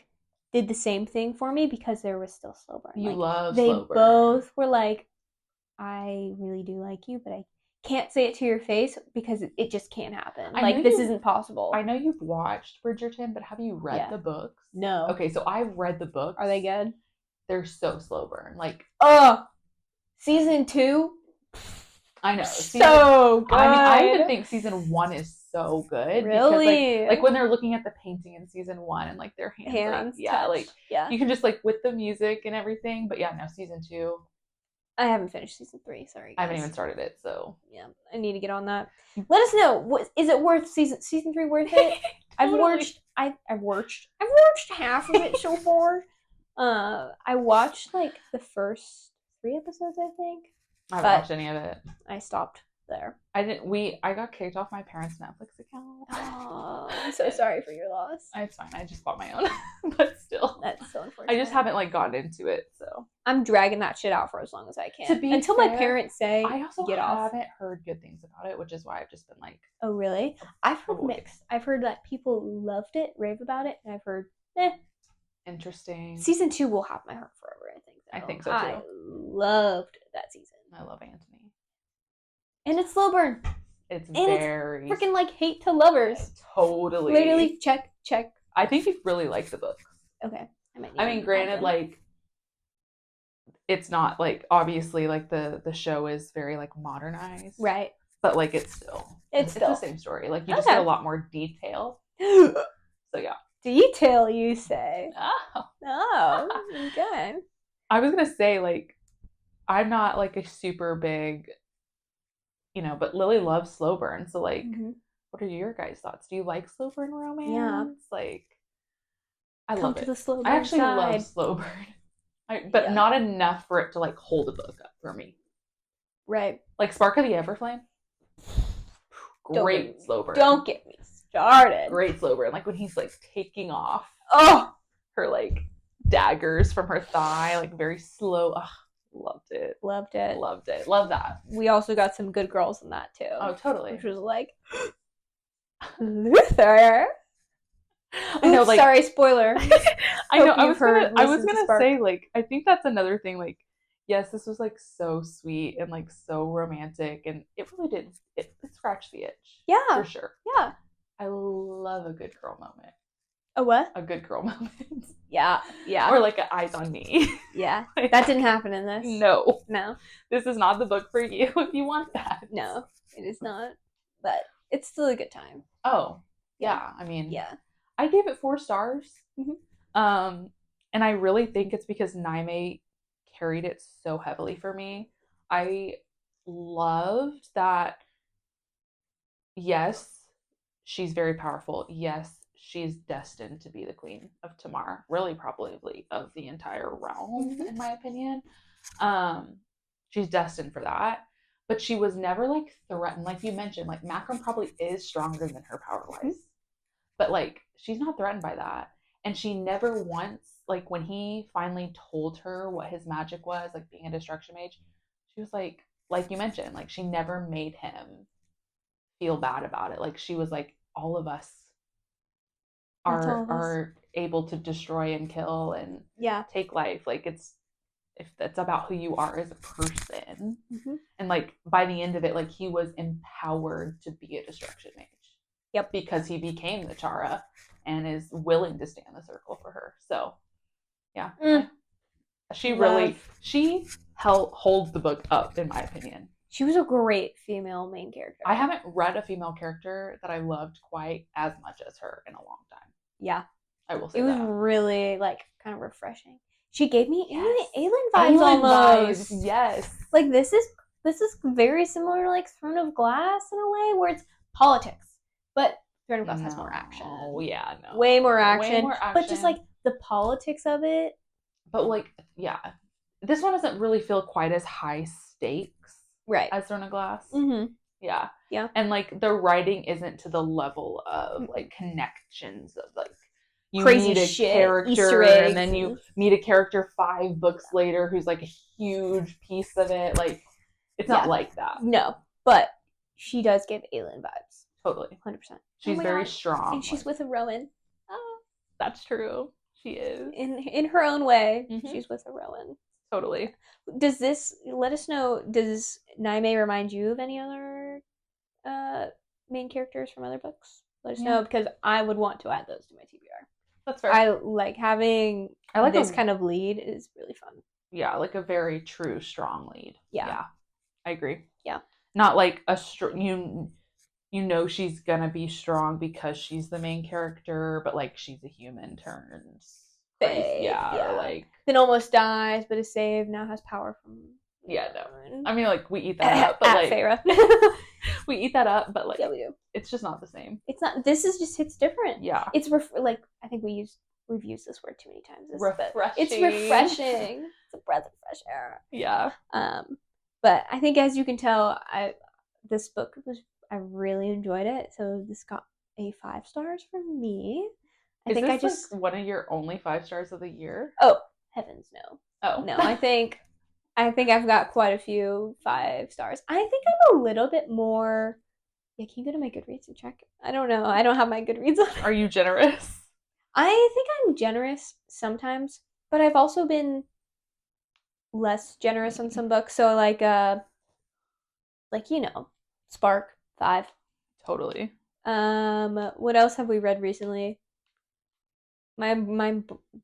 did the same thing for me because there was still slow burn. You love slow burn. They both were like, I really do like you, but I can't say it to your face because it just can't happen. Like, this isn't possible. I know you've watched Bridgerton, but have you read the books? No. Okay, so I've read the books. Are they good? They're so slow burn. Like, season 2? I know. So good. I even think season 1 is so good. Really? Because, like when they're looking at the painting in season 1 and like their hands you can just like with the music and everything. But season 2. I haven't finished season 3. Sorry, guys. I haven't even started it, so yeah, I need to get on that. Let us know. Is it worth season 3? Worth it? Totally. I've watched half of it so far. I watched like the first 3 episodes, I think. I haven't watched any of it. I stopped there. I got kicked off my parents' Netflix account. Oh, I'm so sorry for your loss. It's fine. I just bought my own. But still. That's so unfortunate. I just haven't like gotten into it, so. I'm dragging that shit out for as long as I can. Until my parents say I also get off. haven't heard good things about it, which is why I've just been like. Oh, really? I've heard mixed. I've heard that people loved it, rave about it, and I've heard, Interesting. Season 2 will have my heart forever, I think. I think so too. I loved that season. I love Anthony. And it's slow burn. It's very freaking like hate to lovers. Totally. Literally check. I think you really like the books. Okay. I mean, granted, like it's not like obviously like the show is very like modernized. Right. But like it's still the same story. Like you just get a lot more detail. So yeah. Detail, you say? Oh, okay. I was gonna say like I'm not like a super big, but Lily loves slow burn. So like, what are your guys' thoughts? Do you like slow burn romance? Yeah. Like, I Come love to it. The slow burn I actually side. love slow burn, but not enough for it to like hold a book up for me. Right. Like Spark of the Everflame. Great slow burn. Don't get me started. Great slow burn. Like when he's like taking off her like daggers from her thigh, like very slow. Loved it. Loved it. Loved it. Love that. We also got some good girls in that too. Oh, totally. Which was like Luther. I know, like, sorry, spoiler. I know. I was gonna say, like, I think that's another thing. Like, yes, this was like so sweet and like so romantic, and it really did. It scratched the itch. Yeah, for sure. Yeah, I love a good girl moment. A what? A good girl moment. Yeah. Or like an eyes on me. Yeah, that didn't happen in this. No. This is not the book for you if you want that. No, it is not. But it's still a good time. Oh, yeah. I mean, yeah. I gave it 4 stars. Mm-hmm. And I really think it's because Naime carried it so heavily for me. I loved that, yes, she's very powerful. Yes, she's destined to be the queen of Tamar. Really, probably of the entire realm, in my opinion. She's destined for that. But she was never like threatened. Like you mentioned, like Macron probably is stronger than her power-wise. But like she's not threatened by that. And she never once, like when he finally told her what his magic was, like being a destruction mage, she was like you mentioned, like she never made him feel bad about it. Like she was like, all of us are able to destroy and kill and take life. Like it's about who you are as a person. And like by the end of it, like he was empowered to be a destruction mage. Yep. Because he became the Chara and is willing to stand the circle for her. So yeah. She holds the book up, in my opinion. She was a great female main character. I haven't read a female character that I loved quite as much as her in a long time. Yeah. I will say it was that. really like kind of refreshing. She gave me Aelin vibes almost. Yes. Like this is very similar to like Throne of Glass in a way where it's politics. But Throne of Glass has more action. Oh, yeah, no. Way more action. But just like the politics of it. But like, yeah. This one doesn't really feel quite as high stakes. Right. As Throne of Glass. Yeah. Yeah. And like the writing isn't to the level of like connections of like you crazy meet a shit, character Easter eggs, and then you meet a character 5 books later who's like a huge piece of it. Like it's not like that. No. But she does give Aelin vibes. Totally. 100%. She's very strong. And she's with a Rowan. Oh, that's true. She is. In her own way, she's with a Rowan. Totally. Does this, let us know, does Naime remind you of any other main characters from other books? Let us know, because I would want to add those to my TBR. That's fair. I like having this kind of lead is really fun. Yeah, like a very true, strong lead. Yeah. I agree. Yeah. Not like a you know she's gonna be strong because she's the main character, but like she's a human turns. Yeah, like then almost dies, but is saved. Now has power from. Yeah, no. I mean, like we eat that up, but like Feyre. we eat that up, but like we do. It's just not the same. It's not. This is just hits different. Yeah. It's like I think we've used this word too many times. Refreshing. It's refreshing. It's a breath of fresh air. Yeah. But I think as you can tell, this book I really enjoyed it. So this got a 5 stars from me. Is this like one of your only 5 stars of the year? Oh, heavens no. Oh. No, I think I've got quite a few 5 stars. I think I'm a little bit more. Yeah, can you go to my Goodreads and check? I don't know. I don't have my Goodreads on. Are you generous? I think I'm generous sometimes, but I've also been less generous on some books. So like Spark 5. Totally. What else have we read recently? My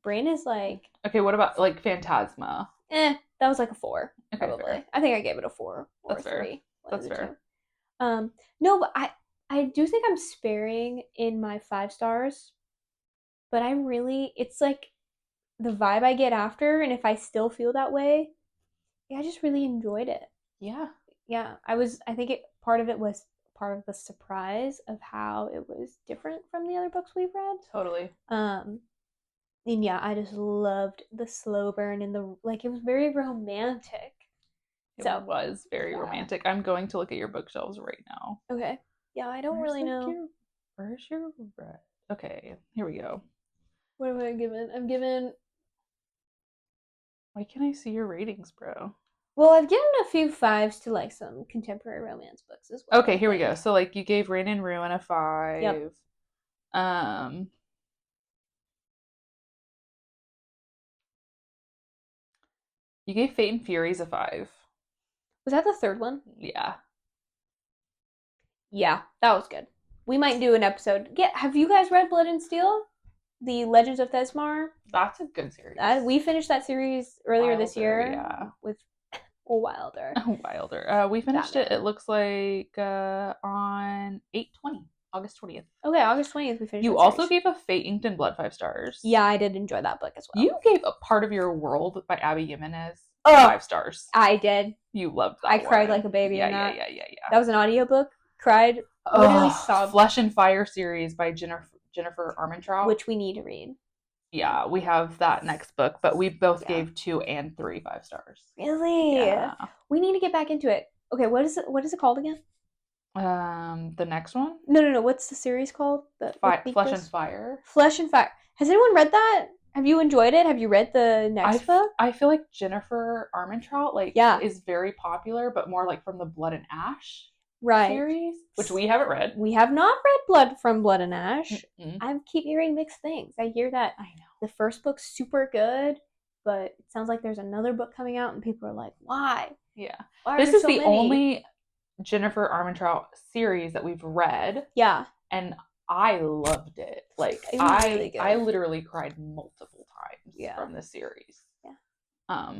brain is like. Okay, what about like Phantasma? That was like a 4. Okay, probably. fair. I think I gave it a 4 or That's a 3. That's fair. No, but I do think I'm sparing in my 5 stars. But it's like the vibe I get after, and if I still feel that way, I just really enjoyed it. Yeah. Yeah, I think part of it was part of the surprise of how it was different from the other books we've read. Totally. And yeah, I just loved the slow burn and it was very romantic. It So was very romantic. I'm going to look at your bookshelves right now. okay. Yeah, I don't really know. Where's your red? Okay, here we go. What am I given? I'm given. Why can't I see your ratings, bro? Well, I've given a few 5s to like some contemporary romance books as well. Okay, here we go. So like you gave Rain and Ruin a 5. Yep. You gave Fate and Furies a 5. Was that the third one? Yeah. Yeah, that was good. We might do an episode. Yeah, have you guys read Blood and Steel? The Legends of Thesmar? That's a good series. We finished that series earlier this year. Yeah. With Wilder. Wilder. We finished it, it looks like, on 8/20, August 20th. Okay, August 20th we finished. You also gave a Fate Inked in Blood 5 stars. Yeah, I did enjoy that book as well. You gave A Part of Your World by Abby Jimenez 5 stars. I did. You loved that. I cried like a baby in that. Yeah. That was an audiobook. Cried. Literally sobbed. Flesh and Fire series by Jennifer Armentrout. Which we need to read. Yeah, we have that next book, but we both gave 2 and 3 5 stars. Really? Yeah. We need to get back into it. Okay, what is it called again? The next one? No. What's the series called? Flesh and Fire. Flesh and Fire. Has anyone read that? Have you enjoyed it? Have you read the next book? I feel like Jennifer Armentrout is very popular, but more like from the Blood and Ash series, which we haven't read. We have not read Blood and Ash. I keep hearing mixed things. I hear that the first book's super good, but it sounds like there's another book coming out, and people are like, "Why?" Yeah, why this is the only Jennifer Armentrout series that we've read. Yeah, and I loved it. Like it was really good. I literally cried multiple times from this series. Yeah.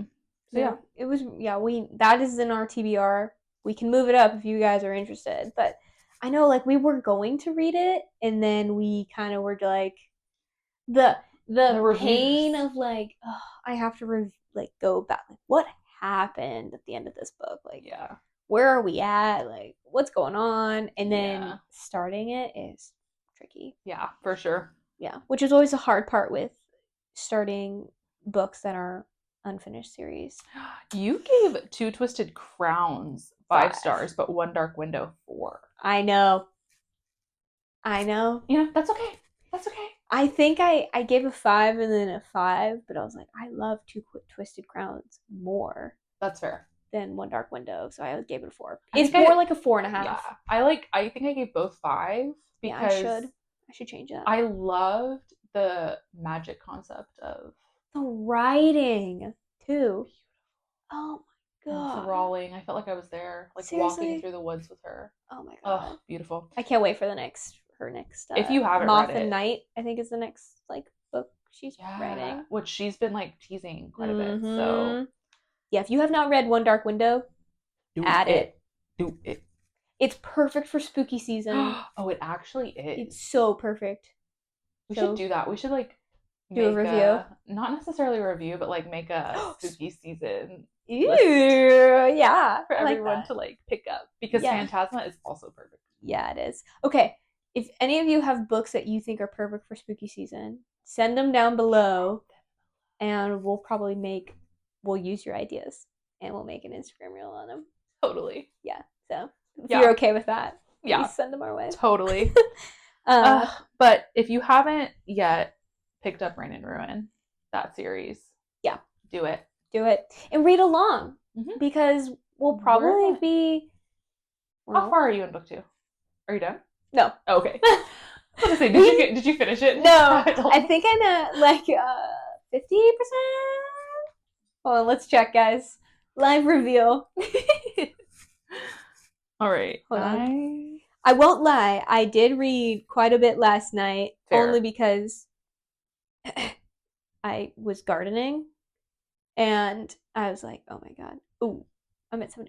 So it was. Yeah, that is in our TBR. We can move it up if you guys are interested. But I know, like, we were going to read it, and then we kind of were like, the pain of like, oh, I have to go back. Like, what happened at the end of this book? Like, where are we at? Like, what's going on? And then starting it is tricky. Yeah, for sure. Yeah, which is always the hard part with starting books that are unfinished series. You gave 2 Twisted Crowns 5 stars, but One Dark Window 4. I know. Yeah, that's okay. That's okay. I think I gave a 5 and then a 5, but I was like, I love 2 Twisted Crowns more. That's fair. Than One Dark Window, so I gave it a 4. It's more like a 4.5. Yeah, I think I gave both 5 because I should change that. I loved the magic concept of the writing too. Oh my god, enthralling. I felt like I was there, like walking through the woods with her. Oh my god, oh, beautiful. I can't wait for her next. If you haven't Moth read it, and Night, I think is the next book she's writing, which she's been teasing quite a bit. So yeah, if you have not read One Dark Window, add it. Do it. It's perfect for spooky season. Oh, it actually is. It's so perfect. We should do that. We should do a review. Not necessarily a review, but make a spooky season. Yeah. For everyone to pick up. Because Phantasma is also perfect. Yeah, it is. Okay. If any of you have books that you think are perfect for spooky season, send them down below and we'll use your ideas and we'll make an Instagram reel on them. Totally. Yeah. So if you're okay with that, please send them our way. Totally. But if you haven't yet picked up Rain and Ruin, that series, do it. Do it. And read along because we'll probably be... How far are you in book 2? Are you done? No. Oh, okay. I was gonna say, did you finish it? No. I think I'm at 50%. Hold on, let's check, guys. Live reveal. All right. Hold on. I won't lie. I did read quite a bit last night, only because I was gardening, and I was like, "Oh my god, ooh, I'm at 71%."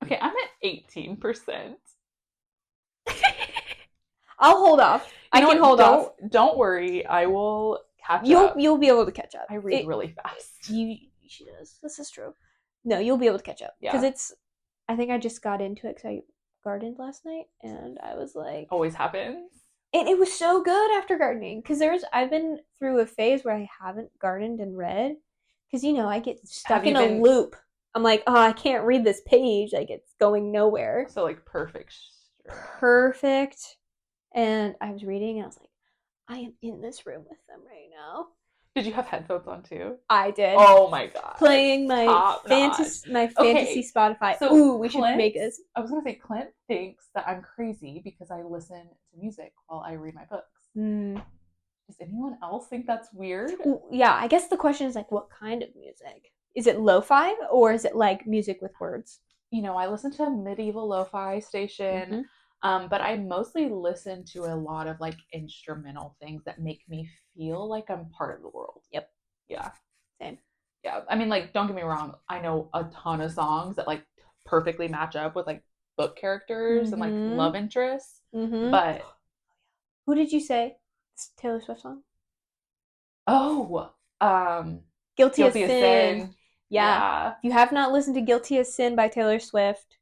Okay, I'm at 18%. I'll hold off. I can hold off. Don't worry. I will catch up. You'll be able to catch up. I read really fast. She does. This is true. No, you'll be able to catch up. Because I think I just got into it because I gardened last night, and I was like... Always happens. And it was so good after gardening. Because I've been through a phase where I haven't gardened and read. Because, I get stuck in a loop. I'm like, oh, I can't read this page. Like, it's going nowhere. So, like, perfect. Perfect. And I was reading, and I was like, I am in this room with them right now. Did you have headphones on too? I did. Oh my god! Playing my fantasy Spotify. So ooh, we should make this. I was gonna say Clint thinks that I'm crazy because I listen to music while I read my books. Does anyone else think that's weird? Yeah, I guess the question is like, what kind of music? Is it lo-fi or is it like music with words? You know, I listen to a medieval lo-fi station. But I mostly listen to a lot of like instrumental things that make me feel like I'm part of the world. Yep. Yeah. Same. Yeah. I mean, like, don't get me wrong. I know a ton of songs that like perfectly match up with like book characters and like love interests. But who did you say? It's Taylor Swift song? Oh, Guilty as Sin. Yeah. If you have not listened to Guilty as Sin by Taylor Swift,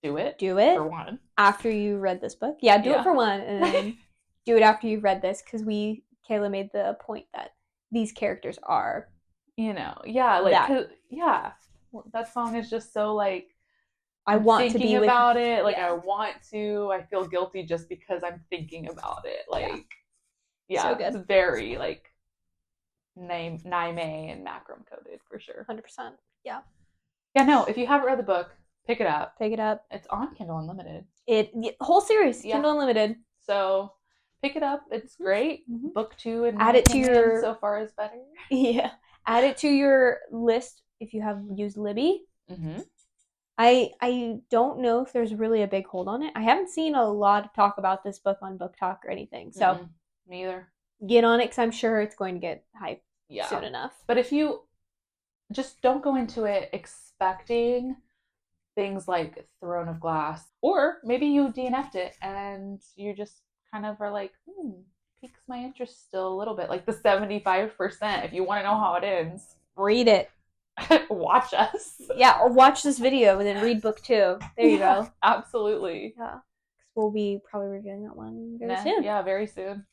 do it. For one. After you read this book. Yeah, do it for one. And then do it after you've read this, because Kayla made the point that these characters are, like, that song is just so like, I want to be about it. Like, I want to. I feel guilty just because I'm thinking about it. Like, so good. It's very like Naime and macrum coded for sure. 100%. Yeah. Yeah. No, if you haven't read the book, pick it up. It's on Kindle Unlimited. The whole series, Kindle Unlimited. So pick it up. It's great. Booktube and add it to your so far is better. Yeah. Add it to your list if you have used Libby. I don't know if there's really a big hold on it. I haven't seen a lot of talk about this book on Book Talk or anything. So me either. Get on it, because I'm sure it's going to get hyped soon enough. But if you just don't go into it expecting things like Throne of Glass, or maybe you DNF'd it and you just kind of are like, piques my interest still a little bit, like the 75%. If you want to know how it ends, read it. Watch us. Yeah, or watch this video and then read book 2. There you go. Absolutely. Yeah. We'll be probably reviewing that one very soon. Yeah, very soon.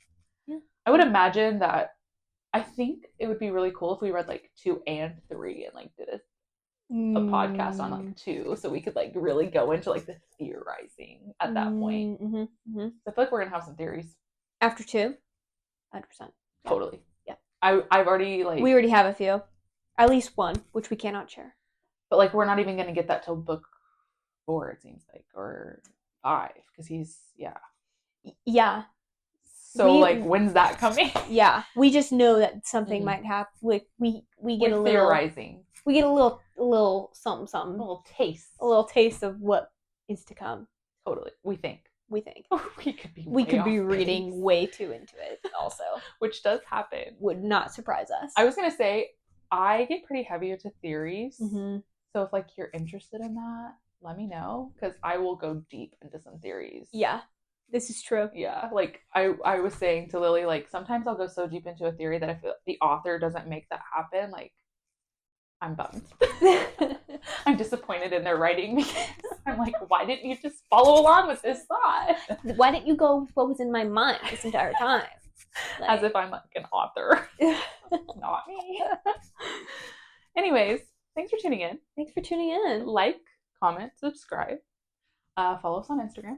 Yeah. I would imagine that, I think it would be really cool if we read like 2 and 3 and like did a podcast on like 2, so we could like really go into like the theorizing at that point. So I feel like we're gonna have some theories after 2. 100%. Totally. Yeah. I've already we already have a few, at least one, which we cannot share. But like, we're not even gonna get that till book 4, it seems like, or 5, because he's yeah. So like, when's that coming? Yeah, we just know that something might happen. We get a little theorizing. We get a little something, a little taste of what is to come. Totally, we think we could be reading way too into it, also, which does happen. Would not surprise us. I was gonna say, I get pretty heavy into theories, so if like you're interested in that, let me know, because I will go deep into some theories. Yeah. This is true. Yeah, like I was saying to Lily, like sometimes I'll go so deep into a theory that if the author doesn't make that happen, like I'm bummed. I'm disappointed in their writing, because I'm like, why didn't you just follow along with this thought? Why didn't you go with what was in my mind this entire time? Like, as if I'm like an author. Not me. Anyways, thanks for tuning in. Like, comment, subscribe. Follow us on Instagram.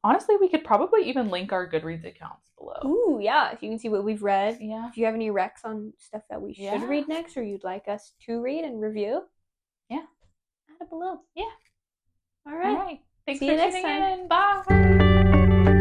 Honestly, we could probably even link our Goodreads accounts below. Ooh, yeah. If you can see what we've read. Yeah. If you have any recs on stuff that we should read next, or you'd like us to read and review. Yeah. Add it below. Yeah. All right. Thanks for tuning in. Bye.